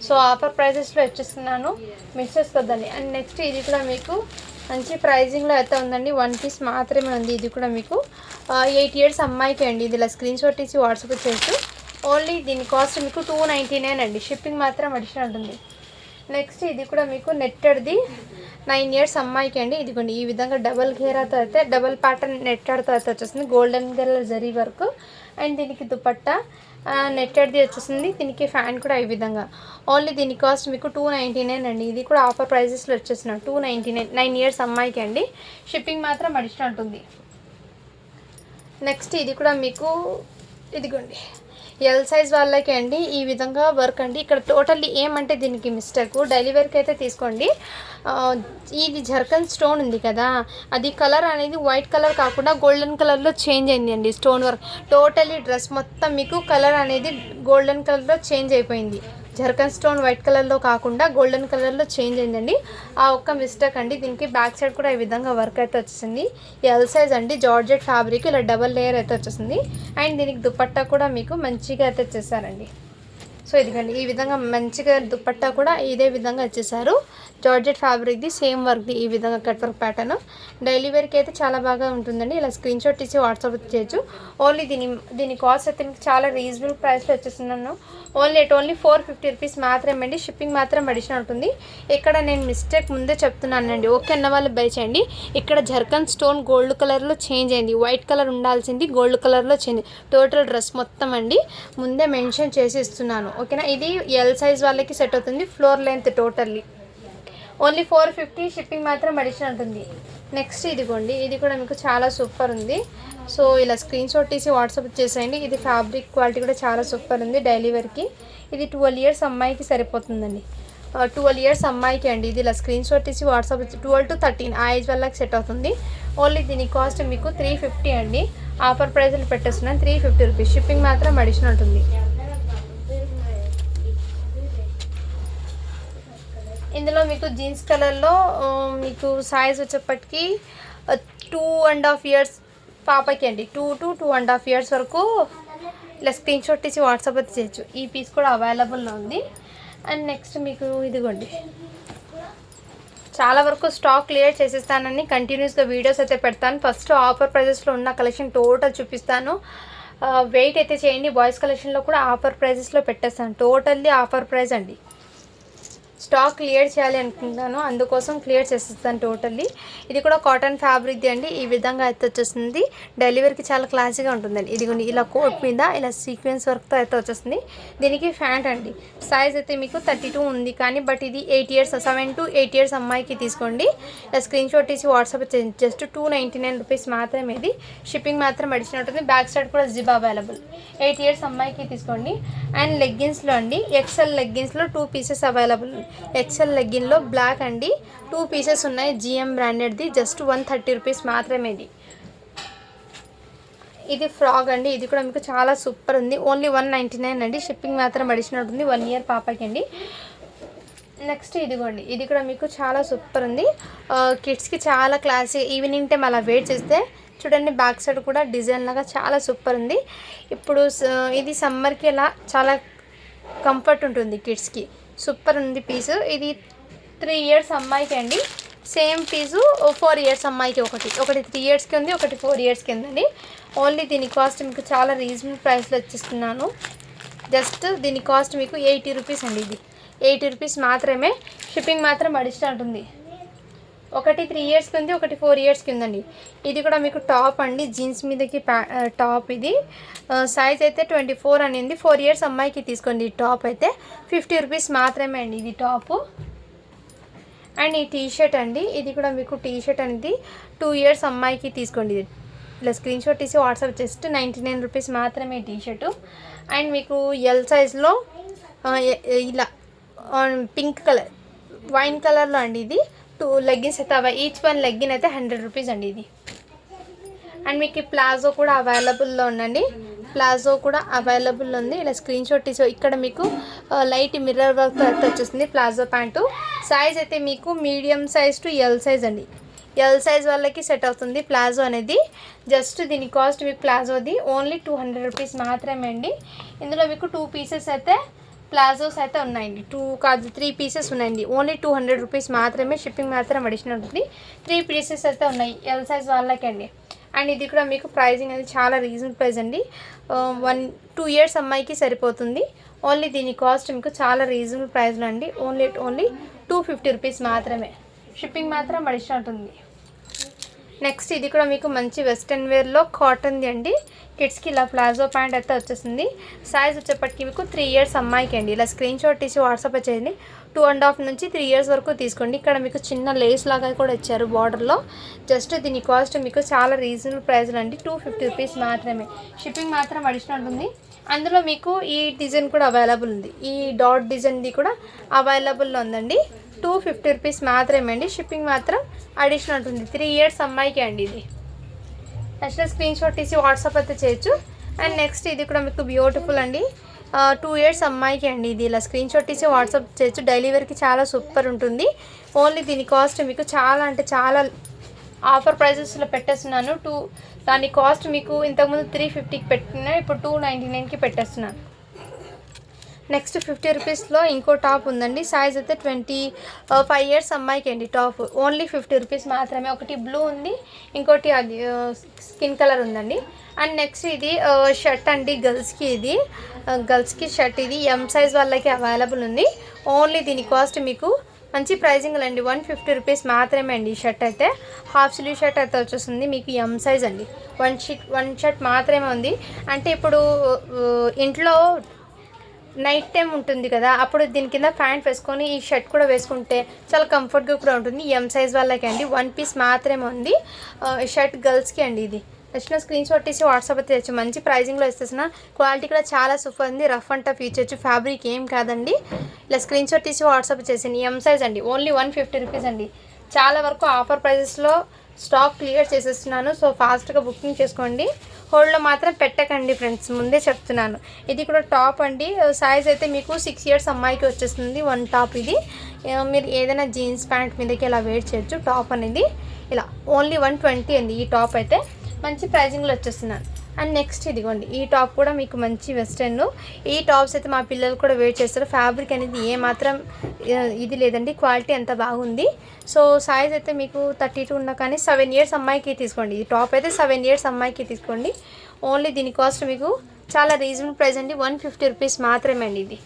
సో ఆఫర్ ప్రైజెస్లో వచ్చేస్తున్నాను, మిస్ చేసుకోద్దండి. అండ్ నెక్స్ట్ ఇది కూడా మీకు మంచి ప్రైజింగ్లో అయితే ఉందండి, 1 పీస్ మాత్రమే ఉంది. ఇది కూడా మీకు 8 ఇయర్స్ అమ్మాయికి అండి. ఇది ఇలా స్క్రీన్ షాట్ తీసి వాట్సాప్ చేస్తూ ఓన్లీ దీని కాస్ట్ మీకు 299 అండి. షిప్పింగ్ మాత్రం అడిషనల్ ఉంటుంది. నెక్స్ట్ ఇది కూడా మీకు నెట్టెడ్ది 9 ఇయర్స్ అమ్మాయికి అండి. ఇదిగోండి ఈ విధంగా డబల్ ఘేరాతో అయితే, డబల్ ప్యాటర్న్ నెట్టెడ్తో అయితే వచ్చేస్తుంది, golden colour zari work. And దీనికి దుపట్టా నెట్టెడ్ది వచ్చేసింది, దీనికి ఫ్యాన్ కూడా ఈ విధంగా. ఓన్లీ దీని కాస్ట్ మీకు 299 అండి. ఇది కూడా ఆఫర్ ప్రైజెస్లో వచ్చేస్తున్నాం, 299, 9 ఇయర్స్ అమ్మాయికి అండి. షిప్పింగ్ మాత్రం అడిషనల్ ఉంటుంది. నెక్స్ట్ ఇది కూడా మీకు ఇదిగోండి ఎల్ సైజ్ వాళ్ళకి అండి, ఈ విధంగా వర్క్ అండి. ఇక్కడ టోటల్లీ ఏమంటే దీనికి మిస్టేక్, డైలీ వేర్కి అయితే తీసుకోండి. ఇది జర్కన్ స్టోన్ ఉంది కదా, అది కలర్ అనేది వైట్ కలర్ కాకుండా గోల్డెన్ కలర్లో చేంజ్ అయింది అండి. స్టోన్ వర్క్ టోటల్లీ డ్రెస్ మొత్తం మీకు కలర్ అనేది గోల్డెన్ కలర్లో చేంజ్ అయిపోయింది. జర్కన్ స్టోన్ వైట్ కలర్లో కాకుండా గోల్డెన్ కలర్లో చేంజ్ అయిందండి. ఆ ఒక్క మిస్టేక్ అండి. దీనికి బ్యాక్ సైడ్ కూడా ఈ విధంగా వర్క్ అయితే వచ్చేసింది. ఎల్ సైజ్ అండి, జార్జెట్ ఫ్యాబ్రిక్, ఇలా డబల్ లేయర్ అయితే వచ్చేసింది. అండ్ దీనికి దుపట్టా కూడా మీకు మంచిగా అయితే వచ్చేసారండి. సో ఇదిగండి ఈ విధంగా మంచిగా దుపట్టా కూడా ఇదే విధంగా వచ్చేసారు. జార్జెట్ ఫ్యాబ్రిక్ది సేమ్ వర్క్ది ఈ విధంగా కట్ వర్క్ ప్యాటర్న్. డైలీ వేర్కి అయితే చాలా బాగా ఉంటుందండి. ఇలా స్క్రీన్ షాట్ తీసి వాట్సాప్ చేయొచ్చు. ఓన్లీ దీని కాస్ట్ అయితే మీకు చాలా రీజనబుల్ ప్రైస్లో వచ్చేస్తున్నాను. ఓన్లీ 450 రూపీస్ మాత్రమే అండి. షిప్పింగ్ మాత్రం అడిషనల్ ఉంటుంది. ఇక్కడ నేను మిస్టేక్ ముందే చెప్తున్నానండి, ఓకే అన్న వాళ్ళు బై చేయండి. ఇక్కడ జర్కన్ స్టోన్ గోల్డ్ కలర్లో చేంజ్ అయింది, వైట్ కలర్ ఉండాల్సింది గోల్డ్ కలర్లో చేంజ్. టోటల్ డ్రెస్ మొత్తం అండి ముందే మెన్షన్ చేసి ఇస్తున్నాను, ఓకేనా. ఇది ఎల్ సైజ్ వాళ్ళకి సెట్ అవుతుంది, floor length totally. Only 450, shipping మాత్రం అడిషనల్ ఉంటుంది. నెక్స్ట్ ఇదిగోండి, ఇది కూడా మీకు చాలా సూపర్ ఉంది. సో ఇలా స్క్రీన్ షాట్ తీసి వాట్సాప్ చేసేయండి. ఇది ఫ్యాబ్రిక్ క్వాలిటీ కూడా చాలా సూపర్ ఉంది డైలీ వేర్కి. ఇది 12 ఇయర్స్ అమ్మాయికి సరిపోతుందండి, 12 ఇయర్స్ అమ్మాయికి అండి. ఇది ఇలా స్క్రీన్ షాట్ తీసి వాట్సాప్ 12 to 13 ఆ ఏజ్ వాళ్ళకి సెట్ అవుతుంది. ఓన్లీ దీని కాస్ట్ మీకు 350 అండి. ఆఫర్ ప్రైస్లు పెట్టేస్తున్నాను, 350 రూపీస్. షిప్పింగ్ మాత్రం అడిషనల్ ఉంటుంది. ఇందులో మీకు జీన్స్ కలర్లో మీకు సైజ్ వచ్చేప్పటికి 2.5 ఇయర్స్ పాపకి అండి. 2 to 2.5 ఇయర్స్ వరకు ఇలా స్క్రీన్ షాట్ తీసి వాట్సాప్ అయితే చేయొచ్చు. ఈ పీస్ కూడా అవైలబుల్లో ఉంది. అండ్ నెక్స్ట్ మీకు ఇదిగోండి, చాలా వరకు స్టాక్ క్లియర్ చేసేస్తానని కంటిన్యూస్గా వీడియోస్ అయితే పెడతాను. ఫస్ట్ ఆఫర్ ప్రైజెస్లో ఉన్న కలెక్షన్ టోటల్ చూపిస్తాను. వెయిట్ అయితే చేయండి. బాయ్స్ కలెక్షన్లో కూడా ఆఫర్ ప్రైజెస్లో పెట్టేస్తాను. టోటల్లీ ఆఫర్ ప్రైస్ అండి. స్టాక్ క్లియర్ చేయాలి అనుకుంటాను, అందుకోసం క్లియర్ చేసేస్తాను టోటల్లీ. ఇది కూడా కాటన్ ఫ్యాబ్రిక్ది అండి. ఈ విధంగా అయితే వచ్చేస్తుంది. డెలివరీకి చాలా క్లాసీగా ఉంటుందండి. ఇదిగోండి ఇలా కోట్ మీద ఇలా సీక్వెన్స్ వర్క్తో అయితే వచ్చేస్తుంది. దీనికి ఫ్యాంట్ అండి. సైజ్ అయితే మీకు 32 ఉంది, కానీ బట్ ఇది 8 ఇయర్స్ 7 to 8 ఇయర్స్ అమ్మాయికి తీసుకోండి. ఇలా స్క్రీన్ షాట్ తీసి వాట్సాప్ జస్ట్ 299 రూపీస్ మాత్రమే. ఇది షిప్పింగ్ మాత్రం అడిషనల్ ఉంటుంది. బ్యాక్ సైడ్ కూడా జిప్ అవైలబుల్. 8 ఇయర్స్ అమ్మాయికి తీసుకోండి. అండ్ లెగ్గిన్స్లో అండి, ఎక్సెల్ లెగ్గిన్స్లో 2 పీసెస్ అవైలబుల్. ఎక్సెల్ లెగ్గిన్లో బ్లాక్ అండి, 2 పీసెస్ ఉన్నాయి. జిఎం బ్రాండెడ్ది. జస్ట్ 130 రూపీస్ మాత్రమే. ఇది ఫ్రాక్ అండి. ఇది కూడా మీకు చాలా సూపర్ ఉంది. ఓన్లీ 199 అండి. షిప్పింగ్ మాత్రం అడిషనల్ ఉంటుంది. 1 ఇయర్ పాపకి అండి. నెక్స్ట్ ఇదిగోండి, ఇది కూడా మీకు చాలా సూపర్ ఉంది. కిడ్స్కి చాలా క్లాసీ. ఈవినింగ్ టైం అలా వెయిట్ చేస్తే చూడండి, బ్యాక్ సైడ్ కూడా డిజైన్ లాగా చాలా సూపర్ ఉంది. ఇప్పుడు ఇది సమ్మర్కి ఇలా చాలా కంఫర్ట్ ఉంటుంది కిడ్స్కి. సూపర్ ఉంది పీసు. ఇది 3 ఇయర్స్ అమ్మాయికి అండి. సేమ్ పీసు 4 ఇయర్స్ అమ్మాయికి. ఒకటి 3 ఇయర్స్కి ఉంది, ఒకటి 4 ఇయర్స్కి ఉందండి. ఓన్లీ దీని కాస్ట్ మీకు చాలా రీజనబుల్ ప్రైస్లో వచ్చేస్తున్నాను. జస్ట్ దీని కాస్ట్ మీకు 80 రూపీస్ అండి. ఇది 80 రూపీస్ మాత్రమే. షిప్పింగ్ మాత్రం అడిషనల్ ఉంటుంది. ఒకటి 3 ఇయర్స్కి ఉంది, ఒకటి 4 ఇయర్స్కి ఉందండి. ఇది కూడా మీకు టాప్ అండి, జీన్స్ మీదకి టాప్. ఇది సైజ్ అయితే 24 అనింది. 4 ఇయర్స్ అమ్మాయికి తీసుకోండి. ఈ టాప్ అయితే 50 రూపీస్ మాత్రమే అండి. ఇది టాపు. అండ్ ఈ టీషర్ట్ అండి, ఇది కూడా మీకు టీషర్ట్ అనేది 2 ఇయర్స్ అమ్మాయికి తీసుకోండి. ఇలా స్క్రీన్ షాట్ తీసి వాట్సాప్ జస్ట్ 99 రూపీస్ మాత్రమే టీషర్టు. అండ్ మీకు ఎల్ సైజ్లో ఇలా పింక్ కలర్, వైన్ కలర్లో అండి. ఇది 2 లెగ్గిన్స్ అయితే ఈచ్ వన్ లెగ్గిన్ అయితే 100 రూపీస్ అండి ఇది. అండ్ మీకు ప్లాజో కూడా అవైలబుల్లో ఉందండి. ప్లాజో కూడా అవైలబుల్ ఉంది. ఇలా స్క్రీన్ షాట్ తీసి ఇక్కడ మీకు లైట్ మిర్రర్ వర్క్ అయితే వచ్చేస్తుంది. ప్లాజో ప్యాంటు సైజ్ అయితే మీకు medium size to L size అండి. ఎల్ సైజ్ వాళ్ళకి సెట్ అవుతుంది ప్లాజో అనేది. జస్ట్ దీని కాస్ట్ మీకు ప్లాజోది ఓన్లీ 200 రూపీస్ మాత్రమే అండి. ఇందులో మీకు 2 పీసెస్ అయితే ప్లాజోస్ అయితే ఉన్నాయండి. 2 కాదు 3 పీసెస్ ఉన్నాయండి. ఓన్లీ 200 రూపీస్ మాత్రమే. షిప్పింగ్ మాత్రం అడిషనల్ ఉంటుంది. 3 పీసెస్ అయితే ఉన్నాయి ఎల్ సైజ్ వాళ్ళకి అండి. అండ్ ఇది కూడా మీకు ప్రైజింగ్ అనేది చాలా రీజనబుల్ ప్రైస్ అండి. 2 ఇయర్స్ అమ్మాయికి సరిపోతుంది. ఓన్లీ దీని కాస్ట్ మీకు చాలా రీజనబుల్ ప్రైస్లో అండి. ఓన్లీ 250 రూపీస్ మాత్రమే. షిప్పింగ్ మాత్రం అడిషనల్ ఉంటుంది. నెక్స్ట్ ఇది కూడా మీకు మంచి వెస్ట్రన్ వేర్లో కాటన్ది అండి. కిడ్స్కి ఇలా ప్లాజో ప్యాంట్ అయితే వచ్చేసింది. సైజ్ వచ్చేప్పటికి మీకు 3 ఇయర్స్ అమ్మాయికి అండి. ఇలా స్క్రీన్ షాట్ తీసి వాట్సాప్ చేయండి. 2.5 నుంచి 3 ఇయర్స్ వరకు తీసుకోండి. ఇక్కడ మీకు చిన్న లేస్ లాగా కూడా ఇచ్చారు బార్డర్లో. జస్ట్ దీని కాస్ట్ మీకు చాలా రీజనబుల్ ప్రైస్లో అండి. 250 రూపీస్ మాత్రమే. షిప్పింగ్ మాత్రం అడిషనల్ ఉంది. అందులో మీకు ఈ డిజైన్ కూడా అవైలబుల్ ఉంది. ఈ డాట్ డిజైన్ది కూడా అవైలబుల్లో ఉందండి. 250 రూపీస్ మాత్రమే అండి. షిప్పింగ్ మాత్రం అడిషనల్ ఉంటుంది. 3 ఇయర్స్ అమ్మాయికి అండి. ఇది నెక్స్ట్ స్క్రీన్ షాట్ తీసి వాట్సాప్ అయితే చేయొచ్చు. అండ్ నెక్స్ట్ ఇది కూడా మీకు బ్యూటిఫుల్ అండి. 2 ఇయర్స్ అమ్మాయికి అండి. ఇది ఇలా స్క్రీన్ షాట్ తీసి వాట్సాప్ చేయొచ్చు. డైలీ వేర్కి చాలా సూపర్ ఉంటుంది. ఓన్లీ దీని కాస్ట్ మీకు చాలా అంటే చాలా ఆఫర్ ప్రైజెస్లో పెట్టేస్తున్నాను. దాని కాస్ట్ మీకు ఇంతకుముందు 350కి పెట్టినా ఇప్పుడు 299కి పెట్టేస్తున్నాను. నెక్స్ట్ 50 రూపీస్లో ఇంకో టాప్ ఉందండి. సైజ్ అయితే 25 ఇయర్స్ అమ్మాయికి అండి. టాప్ ఓన్లీ 50 రూపీస్ మాత్రమే. ఒకటి బ్లూ ఉంది, ఇంకోటి అది స్కిన్ కలర్ ఉందండి. అండ్ నెక్స్ట్ ఇది షర్ట్ అండి, గర్ల్స్కి. ఇది గర్ల్స్కి షర్ట్. ఇది ఎం సైజ్ వాళ్ళకి అవైలబుల్ ఉంది. ఓన్లీ దీని కాస్ట్ మీకు మంచి ప్రైజింగ్ అండి. 150 రూపీస్ మాత్రమే అండి. ఈ షర్ట్ అయితే హాఫ్ స్లీవ్ షర్ట్ అయితే వచ్చేస్తుంది మీకు ఎం సైజ్ అండి. వన్ షర్ట్ మాత్రమే ఉంది. అంటే ఇప్పుడు ఇంట్లో నైట్ టైం ఉంటుంది కదా, అప్పుడు దీని కింద ప్యాంట్ వేసుకొని ఈ షర్ట్ కూడా వేసుకుంటే చాలా కంఫర్ట్గా కూడా ఉంటుంది. ఎం సైజ్ వాళ్ళకి అండి. 1 పీస్ మాత్రమే ఉంది. షర్ట్ గర్ల్స్కి అండి. ఇది నచ్చిన స్క్రీన్ షాట్ తీసి వాట్సాప్ అయితే తెచ్చు. మంచి ప్రైజింగ్లో ఇస్తున్నా. క్వాలిటీ కూడా చాలా సూపర్ ఉంది. రఫ్ అండ్ టఫ్ యూజ్ చేయొచ్చు. ఫ్యాబ్రిక్ ఏం కాదండి. ఇలా స్క్రీన్ షాట్ తీసి వాట్సాప్ చేసింది. ఎం సైజ్ అండి. ఓన్లీ 150 రూపీస్ అండి. చాలా వరకు ఆఫర్ ప్రైజెస్లో స్టాక్ క్లియర్ చేసేస్తున్నాను. సో ఫాస్ట్గా బుకింగ్ చేసుకోండి. హోల్డ్లో మాత్రం పెట్టకండి ఫ్రెండ్స్, ముందే చెప్తున్నాను. ఇది కూడా టాప్ అండి. సైజ్ అయితే మీకు 6 ఇయర్స్ అమ్మాయికి వచ్చేస్తుంది. 1 టాప్ ఇది. మీరు ఏదైనా జీన్స్ ప్యాంట్ మీదకి ఇలా వేర్ చేయొచ్చు. టాప్ అనేది ఇలా ఓన్లీ 120 అండి ఈ టాప్ అయితే మంచి ప్రైజింగ్లో వచ్చేస్తున్నాను. అండ్ నెక్స్ట్ ఇదిగోండి ఈ టాప్ కూడా మీకు మంచి వెస్ట్రన్. ఈ టాప్స్ అయితే మా పిల్లలు కూడా వేర్ చేస్తారు. ఫ్యాబ్రిక్ అనేది ఏమాత్రం ఇది లేదండి, క్వాలిటీ అంత బాగుంది. సో సైజ్ అయితే మీకు 32 ఉన్నా కానీ 7 ఇయర్స్ అమ్మాయికి తీసుకోండి. ఈ టాప్ అయితే 7 ఇయర్స్ అమ్మాయికి తీసుకోండి. ఓన్లీ దీని కాస్ట్ మీకు చాలా రీజనబుల్ ప్రైస్ అండి, 150 రూపీస్ మాత్రమే అండి ఇది.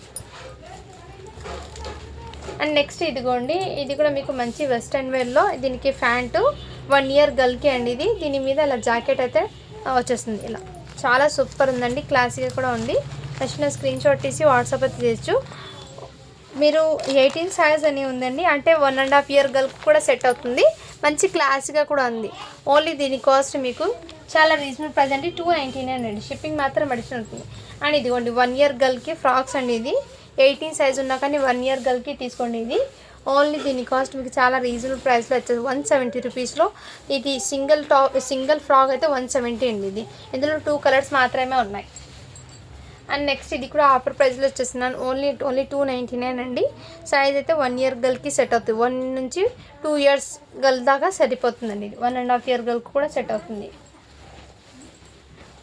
అండ్ నెక్స్ట్ ఇదిగోండి ఇది కూడా మీకు మంచి వెస్ట్రన్ వేర్లో దీనికి ప్యాంటు 1 ఇయర్ గర్ల్కి అండి ఇది. దీని మీద ఇలా జాకెట్ అయితే వచ్చేస్తుంది. ఇలా చాలా సూపర్ ఉందండి, క్లాసీగా కూడా ఉంది. నచ్చిన స్క్రీన్ షాట్ తీసి వాట్సాప్ అయితే చేయొచ్చు. మీరు 18 సైజ్ అని ఉందండి, అంటే 1.5 ఇయర్ గర్ల్కి కూడా సెట్ అవుతుంది. మంచి క్లాసీగా కూడా ఉంది. ఓన్లీ దీని కాస్ట్ మీకు చాలా రీజనబుల్ ప్రైస్ అండి, 299 అండి. షిప్పింగ్ మాత్రం అడిషనల్ ఉంటుంది. అండ్ ఇదిగోండి 1 ఇయర్ గర్ల్కి ఫ్రాక్స్ అండి ఇది. 18 సైజ్ ఉన్నా కానీ 1 ఇయర్ గర్ల్కి తీసుకోండి ఇది. ఓన్లీ దీని కాస్ట్ మీకు చాలా రీజనబుల్ ప్రైస్లో వచ్చేది 170 రూపీస్లో. ఇది సింగిల్ ఫ్రాక్ అయితే 170 అండి ఇది. ఇందులో 2 కలర్స్ మాత్రమే ఉన్నాయి. అండ్ నెక్స్ట్ ఇది కూడా ఆఫర్ ప్రైస్లో వచ్చేస్తున్నాను, ఓన్లీ 299 అండి. సైజ్ అయితే 1 ఇయర్ గర్ల్కి సెట్ అవుతుంది. 1 నుంచి 2 ఇయర్స్ గర్ల్ దాకా సరిపోతుందండి. ఇది 1.5 ఇయర్ గర్ల్కి కూడా సెట్ అవుతుంది.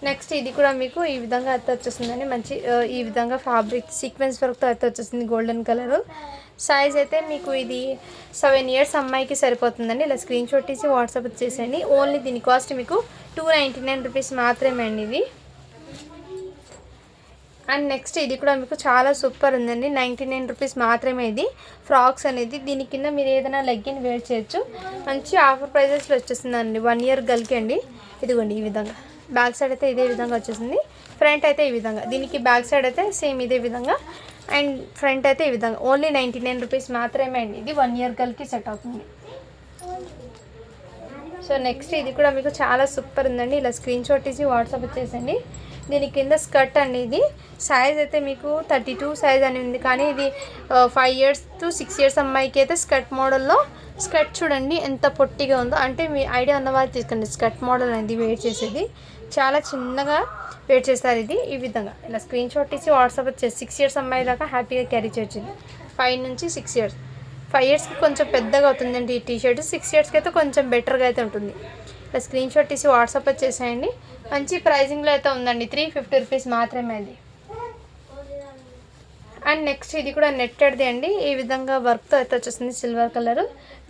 నెక్స్ట్ ఇది కూడా మీకు ఈ విధంగా అయితే వచ్చేస్తుందండి, మంచి ఈ విధంగా ఫ్యాబ్రిక్ సీక్వెన్స్ వర్క్తో అయితే వచ్చేస్తుంది, గోల్డెన్ కలరు. సైజ్ అయితే మీకు ఇది 7 ఇయర్స్ అమ్మాయికి సరిపోతుందండి. ఇలా స్క్రీన్ షాట్ తీసి వాట్సాప్ చేసేయండి. ఓన్లీ దీని కాస్ట్ మీకు 299 రూపీస్ మాత్రమే అండి ఇది. అండ్ నెక్స్ట్ ఇది కూడా మీకు చాలా సూపర్ ఉందండి, 99 రూపీస్ మాత్రమే ఇది. ఫ్రాక్స్ అనేది దీని కింద మీరు ఏదైనా లెగ్గిన్ వేర్ చేయొచ్చు. మంచి ఆఫర్ ప్రైజెస్లో వచ్చేస్తుందండి 1 ఇయర్ గర్ల్కి అండి. ఇదిగోండి ఈ విధంగా బ్యాక్ సైడ్ అయితే ఇదే విధంగా వచ్చేసింది. ఫ్రంట్ అయితే ఈ విధంగా, దీనికి బ్యాక్ సైడ్ అయితే సేమ్ ఇదే విధంగా, అండ్ ఫ్రంట్ అయితే ఈ విధంగా. ఓన్లీ 99 రూపీస్ మాత్రమే అండి ఇది. 1 ఇయర్ గర్ల్కి సెట్ అవుతుంది. సో నెక్స్ట్ ఇది కూడా మీకు చాలా సూపర్ ఉందండి. ఇలా స్క్రీన్ షాట్ తీసి వాట్సాప్ వచ్చేసండి. దీని కింద స్కర్ట్ అండి ఇది. సైజ్ అయితే మీకు 32 సైజ్ అని ఉంది, కానీ ఇది 5 ఇయర్స్ టు 6 ఇయర్స్ అమ్మాయికి అయితే స్కర్ట్ మోడల్లో. స్కర్ట్ చూడండి ఎంత పొట్టిగా ఉందో, అంటే మీ ఐడియా ఉన్న వాళ్ళు తీసుకోండి. స్కర్ట్ మోడల్ అనేది వేర్ చేసేది చాలా చిన్నగా వేర్ చేస్తారు ఇది. ఈ విధంగా ఇలా స్క్రీన్ షాట్ తీసి వాట్సాప్ వచ్చేసి 6 ఇయర్స్ అమ్మాయి దాకా హ్యాపీగా క్యారీ చేయొచ్చు. 5 నుంచి 6 ఇయర్స్. 5 ఇయర్స్కి కొంచెం పెద్దగా అవుతుందండి ఈ టీషర్ట్, 6 ఇయర్స్కి అయితే కొంచెం బెటర్గా అయితే ఉంటుంది. ఇలా స్క్రీన్ షాట్ తీసి వాట్సాప్ వచ్చేసేయండి. మంచి ప్రైజింగ్లో అయితే ఉందండి, 350 రూపీస్ మాత్రమే అది. అండ్ నెక్స్ట్ ఇది కూడా నెట్టెడ్ది అండి. ఈ విధంగా వర్క్తో అయితే వచ్చేస్తుంది, సిల్వర్ కలర్.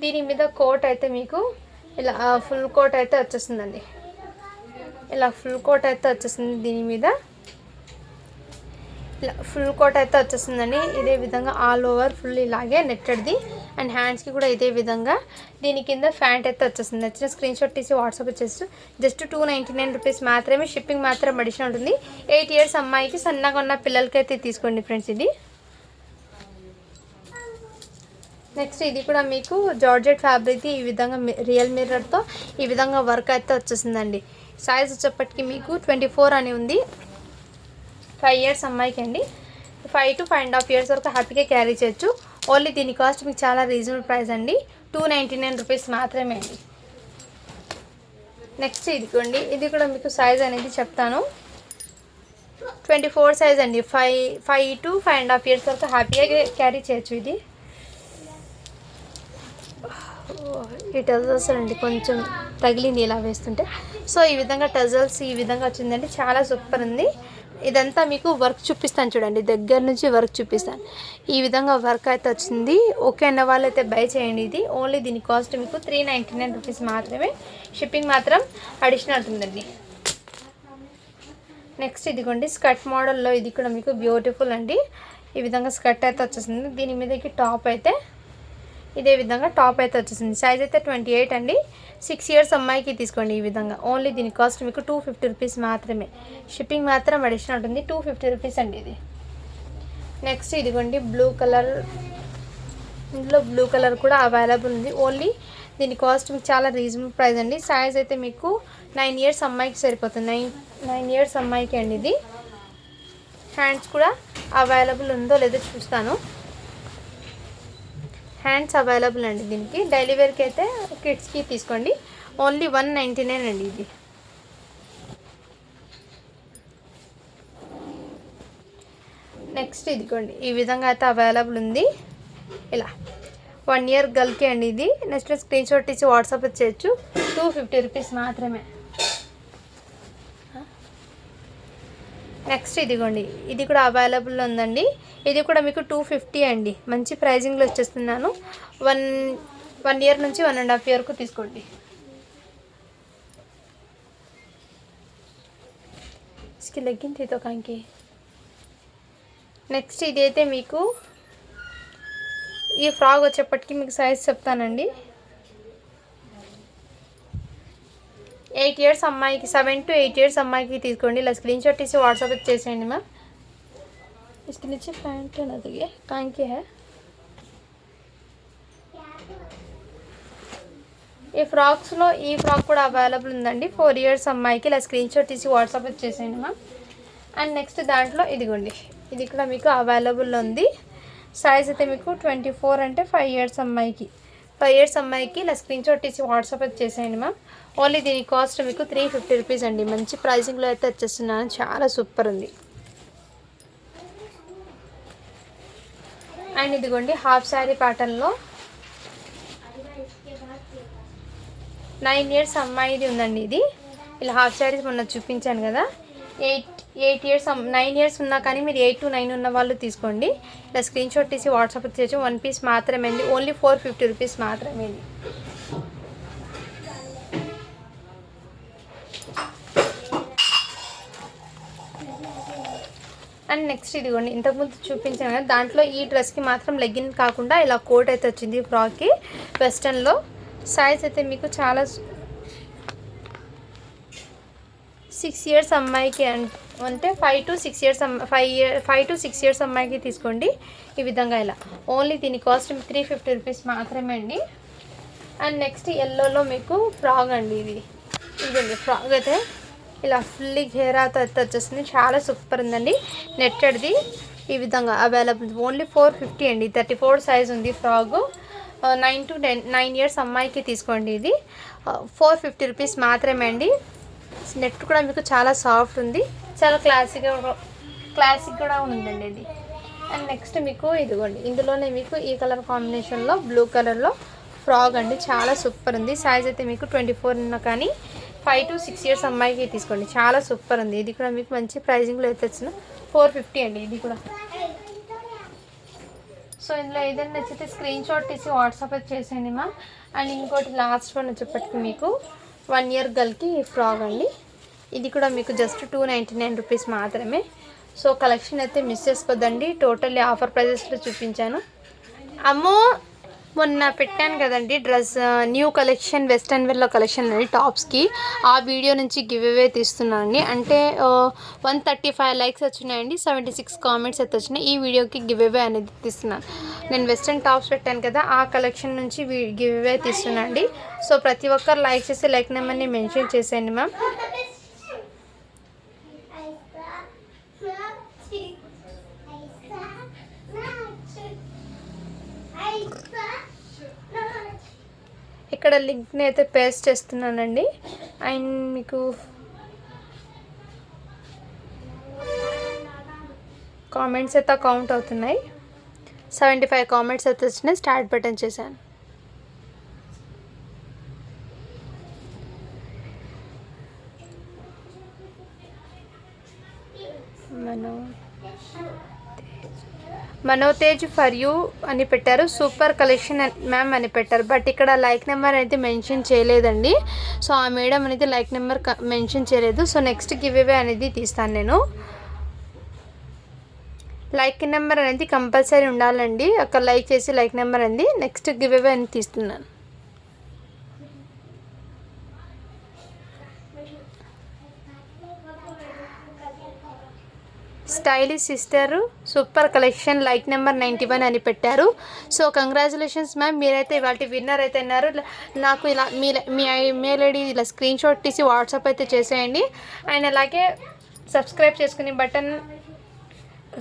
దీని మీద కోట్ అయితే మీకు ఇలా ఫుల్ కోట్ అయితే వచ్చేస్తుందండి. ఇలా ఫుల్ కోట్ అయితే వచ్చేస్తుంది, దీని మీద ఇలా ఫుల్ కోట్ అయితే వచ్చేస్తుందండి. ఇదే విధంగా ఆల్ ఓవర్ ఫుల్ ఇలాగే నెట్టెడ్ది. అండ్ హ్యాండ్స్కి కూడా ఇదే విధంగా దీని కింద ప్యాంట్ అయితే వచ్చేస్తుంది. నచ్చిన స్క్రీన్ షాట్ తీసి వాట్సాప్ వచ్చేసి జస్ట్ 299 రూపీస్ మాత్రమే. షిప్పింగ్ మాత్రం అడిషనల్ ఉంటుంది. 8 ఇయర్స్ అమ్మాయికి సన్నగా ఉన్న పిల్లలకి అయితే తీసుకోండి ఫ్రెండ్స్ ఇది. నెక్స్ట్ ఇది కూడా మీకు జార్జెట్ ఫ్యాబ్రిక్ది. ఈ విధంగా రియల్ మిర్రర్తో ఈ విధంగా వర్క్ అయితే వచ్చేసిందండి. సైజ్ వచ్చేప్పటికి మీకు 24 అని ఉంది. 5 ఇయర్స్ అమ్మాయికి అండి. 5 to 5.5 ఇయర్స్ వరకు హ్యాపీగా క్యారీ చేయొచ్చు. ఓన్లీ దీని కాస్ట్ మీకు చాలా రీజనబుల్ ప్రైస్ అండి, 299 రూపీస్ మాత్రమే అండి. నెక్స్ట్ ఇదిగోండి ఇది కూడా మీకు సైజ్ అనేది చెప్తాను, 24 సైజ్ అండి. 5 to 5.5 ఇయర్స్ వరకు హ్యాపీగా క్యారీ చేయొచ్చు ఇది. ఈ టజల్స్ అండి కొంచెం తగిలింది ఇలా వేస్తుంటే. సో ఈ విధంగా టజల్స్ ఈ విధంగా వచ్చిందండి, చాలా సూపర్ ఉంది. ఇదంతా మీకు వర్క్ చూపిస్తాను చూడండి, దగ్గర నుంచి వర్క్ చూపిస్తాను. ఈ విధంగా వర్క్ అయితే వచ్చింది. ఓకే అన్న వాళ్ళైతే బై చేయండి ఇది. ఓన్లీ దీని కాస్ట్ మీకు 399 రూపీస్ మాత్రమే. షిప్పింగ్ మాత్రం అడిషనల్ ఉంటుందండి. నెక్స్ట్ ఇదిగోండి స్కర్ట్ మోడల్లో ఇది కూడా మీకు బ్యూటిఫుల్ అండి. ఈ విధంగా స్కర్ట్ అయితే వచ్చేసింది. దీని మీదకి టాప్ అయితే ఇదే విధంగా టాప్ అయితే వచ్చేసింది. సైజ్ అయితే 28 అండి. 6 ఇయర్స్ అమ్మాయికి తీసుకోండి ఈ విధంగా. ఓన్లీ దీని కాస్ట్ మీకు 250 రూపీస్ మాత్రమే. షిప్పింగ్ మాత్రం అడిషనల్ ఉంటుంది, 250 రూపీస్ అండి ఇది. నెక్స్ట్ ఇదిగోండి బ్లూ కలర్, ఇందులో బ్లూ కలర్ కూడా అవైలబుల్ ఉంది. ఓన్లీ దీని కాస్ట్ మీకు చాలా రీజనబుల్ ప్రైస్ అండి. సైజ్ అయితే మీకు 9 ఇయర్స్ అమ్మాయికి సరిపోతుంది. 9 ఇయర్స్ అమ్మాయికి అండి ఇది. హ్యాండ్స్ కూడా అవైలబుల్ ఉందో లేదో చూస్తాను. హ్యాండ్స్ అవైలబుల్ అండి దీనికి. డైలీ వేర్కి అయితే కిడ్స్కి తీసుకోండి. ఓన్లీ 199 అండి ఇది. నెక్స్ట్ ఇదిగోండి ఈ విధంగా అయితే అవైలబుల్ ఉంది. ఇలా 1 ఇయర్ గర్ల్కి అండి ఇది. నెక్స్ట్ స్క్రీన్ షాట్ ఇచ్చి వాట్సాప్ చేయొచ్చు. 250 రూపీస్ మాత్రమే. నెక్స్ట్ ఇదిగోండి, ఇది కూడా అవైలబుల్ ఉందండి. ఇది కూడా మీకు 250 అండి. మంచి ప్రైజింగ్లో వచ్చేస్తున్నాను. 1 ఇయర్ నుంచి 1.5 ఇయర్కు తీసుకోండి. इसकी लेगिन थी तो कहीं की. నెక్స్ట్ ఇదైతే మీకు ఈ ఫ్రాక్ వచ్చేప్పటికి మీకు సైజ్ చెప్తానండి. 8 ఇయర్స్ అమ్మాయికి, 7 to 8 ఇయర్స్ అమ్మాయికి తీసుకోండి. ఇలా స్క్రీన్ షాట్ తీసి వాట్సాప్ చేసేయండి మ్యామ్. इसके नीचे पैंट है ना, तो ये कहाँ की है. ఈ ఫ్రాక్స్లో ఈ ఫ్రాక్ కూడా అవైలబుల్ ఉందండి. 4 ఇయర్స్ అమ్మాయికి. ఇలా స్క్రీన్ షాట్ తీసి వాట్సాప్ చేసేయండి మ్యామ్. అండ్ నెక్స్ట్ దాంట్లో ఇదిగోండి, ఇది కూడా మీకు అవైలబుల్ ఉంది. సైజ్ అయితే మీకు 24 అంటే 5 ఇయర్స్ అమ్మాయికి. 5 ఇయర్స్ అమ్మాయికి ఇలా స్క్రీన్ షాట్ తీసి వాట్సాప్ చేసేయండి మ్యామ్. ఓన్లీ దీని కాస్ట్ మీకు 350 రూపీస్ అండి. మంచి ప్రైజింగ్లో అయితే వచ్చేస్తున్నాను. చాలా సూపర్ ఉంది. అండ్ ఇదిగోండి హాఫ్ శారీ ప్యాటర్న్లో 9 ఇయర్స్ అమ్మాయిది ఉందండి. ఇది ఇలా హాఫ్ శారీస్ మొన్న చూపించాను కదా. 8 ఇయర్స్ 9 ఇయర్స్ ఉన్నా కానీ మీరు 8 to 9 ఉన్న వాళ్ళు తీసుకోండి. ఇలా స్క్రీన్ షాట్ తీసి వాట్సాప్ చేయొచ్చు. 1 పీస్ మాత్రమే అండి. ఓన్లీ 450 రూపీస్ మాత్రమే అండి. అండ్ నెక్స్ట్ ఇదిగోండి, ఇంతకుముందు చూపించాను కదా, దాంట్లో ఈ డ్రెస్కి మాత్రం లెగ్గిన్ కాకుండా ఇలా కోట్ అయితే వచ్చింది ఫ్రాక్కి వెస్టర్న్లో. సైజ్ అయితే మీకు చాలా 6 ఇయర్స్ అమ్మాయికి అంటే 5 to 6 ఇయర్స్ అమ్మాయికి తీసుకోండి. ఈ విధంగా ఇలా ఓన్లీ దీని కాస్ట్ 350 రూపీస్ మాత్రమే అండి. అండ్ నెక్స్ట్ ఎల్లోలో మీకు ఫ్రాక్ అండి. ఇదండి ఫ్రాక్ అయితే ఇలా ఫుల్లీ ఘేరాతో అయితే వచ్చేస్తుంది. చాలా సూపర్ ఉందండి. నెట్టెడ్ది ఈ విధంగా అవైలబుల్. ఓన్లీ 450 అండి. 34 సైజ్ ఉంది ఫ్రాక్. 9 to 9 ఇయర్స్ అమ్మాయికి తీసుకోండి. ఇది 450 రూపీస్ మాత్రమే అండి. నెట్ కూడా మీకు చాలా సాఫ్ట్ ఉంది. చాలా క్లాసిక్ కూడా ఉందండి ఇది. అండ్ నెక్స్ట్ మీకు ఇదిగోండి, ఇందులోనే మీకు ఈ కలర్ కాంబినేషన్లో బ్లూ కలర్లో ఫ్రాక్ అండి. చాలా సూపర్ ఉంది. సైజ్ అయితే మీకు 24 ఉన్నా కానీ 5 to 6 ఇయర్స్ అమ్మాయికి తీసుకోండి. చాలా సూపర్ ఉంది. ఇది కూడా మీకు మంచి ప్రైజింగ్లో అయితే వచ్చిన 450 అండి. ఇది కూడా. సో ఇందులో ఏదైనా నచ్చితే స్క్రీన్ షాట్ తీసి వాట్సాప్ చేసేయండి మ్యామ్. అండ్ ఇంకోటి లాస్ట్ వన్ వచ్చేప్పటికి మీకు 1 ఇయర్ గర్ల్కి ఫ్రాక్ అండి. ఇది కూడా మీకు జస్ట్ 299 రూపీస్ మాత్రమే. సో కలెక్షన్ అయితే మిస్ చేసుకోద్దండి. టోటల్లీ ఆఫర్ ప్రైజెస్లో చూపించాను. అమ్మో మొన్న పెట్టాను కదండి డ్రెస్ న్యూ కలెక్షన్ వెస్ట్రన్ వేర్లో కలెక్షన్ అండి టాప్స్కి. ఆ వీడియో నుంచి గివ్ అవే తీస్తున్నానండి. అంటే 135 లైక్స్ వచ్చినాయండి. 76 కామెంట్స్ అయితే వచ్చినాయి. ఈ వీడియోకి గివ్ అవే అనేది తీస్తున్నాను. నేను వెస్ట్రన్ టాప్స్ పెట్టాను కదా, ఆ కలెక్షన్ నుంచి గివ్ అవే తీస్తున్నాను అండి. సో ప్రతి ఒక్కరు లైక్ చేసి లైక్ నెంబర్ని మెన్షన్ చేసేయండి మ్యామ్. ఇక్కడ లింక్ని అయితే పేస్ట్ చేస్తున్నానండి. అండ్ మీకు కామెంట్స్ అయితే కౌంట్ అవుతున్నాయి. 75 కామెంట్స్ అయితే వచ్చినాయి. స్టార్ట్ బటన్ చేశాను. మనోతేజ్ ఫర్ యూ అని పెట్టారు. సూపర్ కలెక్షన్ మ్యామ్ అని పెట్టారు. బట్ ఇక్కడ లైక్ నెంబర్ అయితే మెన్షన్ చేయలేదండి. సో ఆ మేడం అనేది లైక్ నెంబర్ మెన్షన్ చేయలేదు. సో నెక్స్ట్ గివ్ అవే అనేది తీస్తాను నేను. లైక్ నెంబర్ అనేది కంపల్సరీ ఉండాలండి. అక్కడ లైక్ చేసి లైక్ నెంబర్ అనేది నెక్స్ట్ గివ్ అవే అని తీస్తున్నాను. Stylish sister super collection like number 91 అని పెట్టారు. సో కంగ్రాచులేషన్స్ మ్యామ్, మీరైతే ఇవాళ విన్నర్ అయితే అన్నారు. నాకు ఇలా మీ మెయిల్ ఐడి ఇలా స్క్రీన్ షాట్ తీసి వాట్సాప్ అయితే చేసేయండి. అండ్ అలాగే సబ్స్క్రైబ్ చేసుకునే బటన్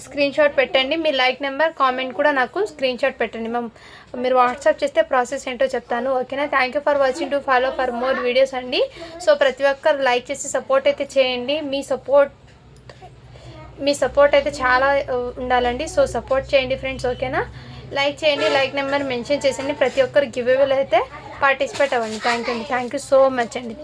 స్క్రీన్ షాట్ పెట్టండి. మీ లైక్ నెంబర్ కామెంట్ కూడా నాకు స్క్రీన్ షాట్ పెట్టండి మ్యామ్. మీరు వాట్సాప్ చేస్తే ప్రాసెస్ ఏంటో చెప్తాను. ఓకేనా? Thank you for watching. To follow for more videos అండి. సో ప్రతి ఒక్కరు లైక్ చేసి సపోర్ట్ అయితే చేయండి. మీ సపోర్ట్ అయితే చాలా ఉండాలండి. సో సపోర్ట్ చేయండి ఫ్రెండ్స్. ఓకేనా? లైక్ చేయండి, లైక్ నెంబర్ మెన్షన్ చేసండి. ప్రతి ఒక్కరు గివ్ అవేలో అయితే పార్టిసిపేట్ అవ్వండి. థ్యాంక్ యూ సో మచ్ అండి.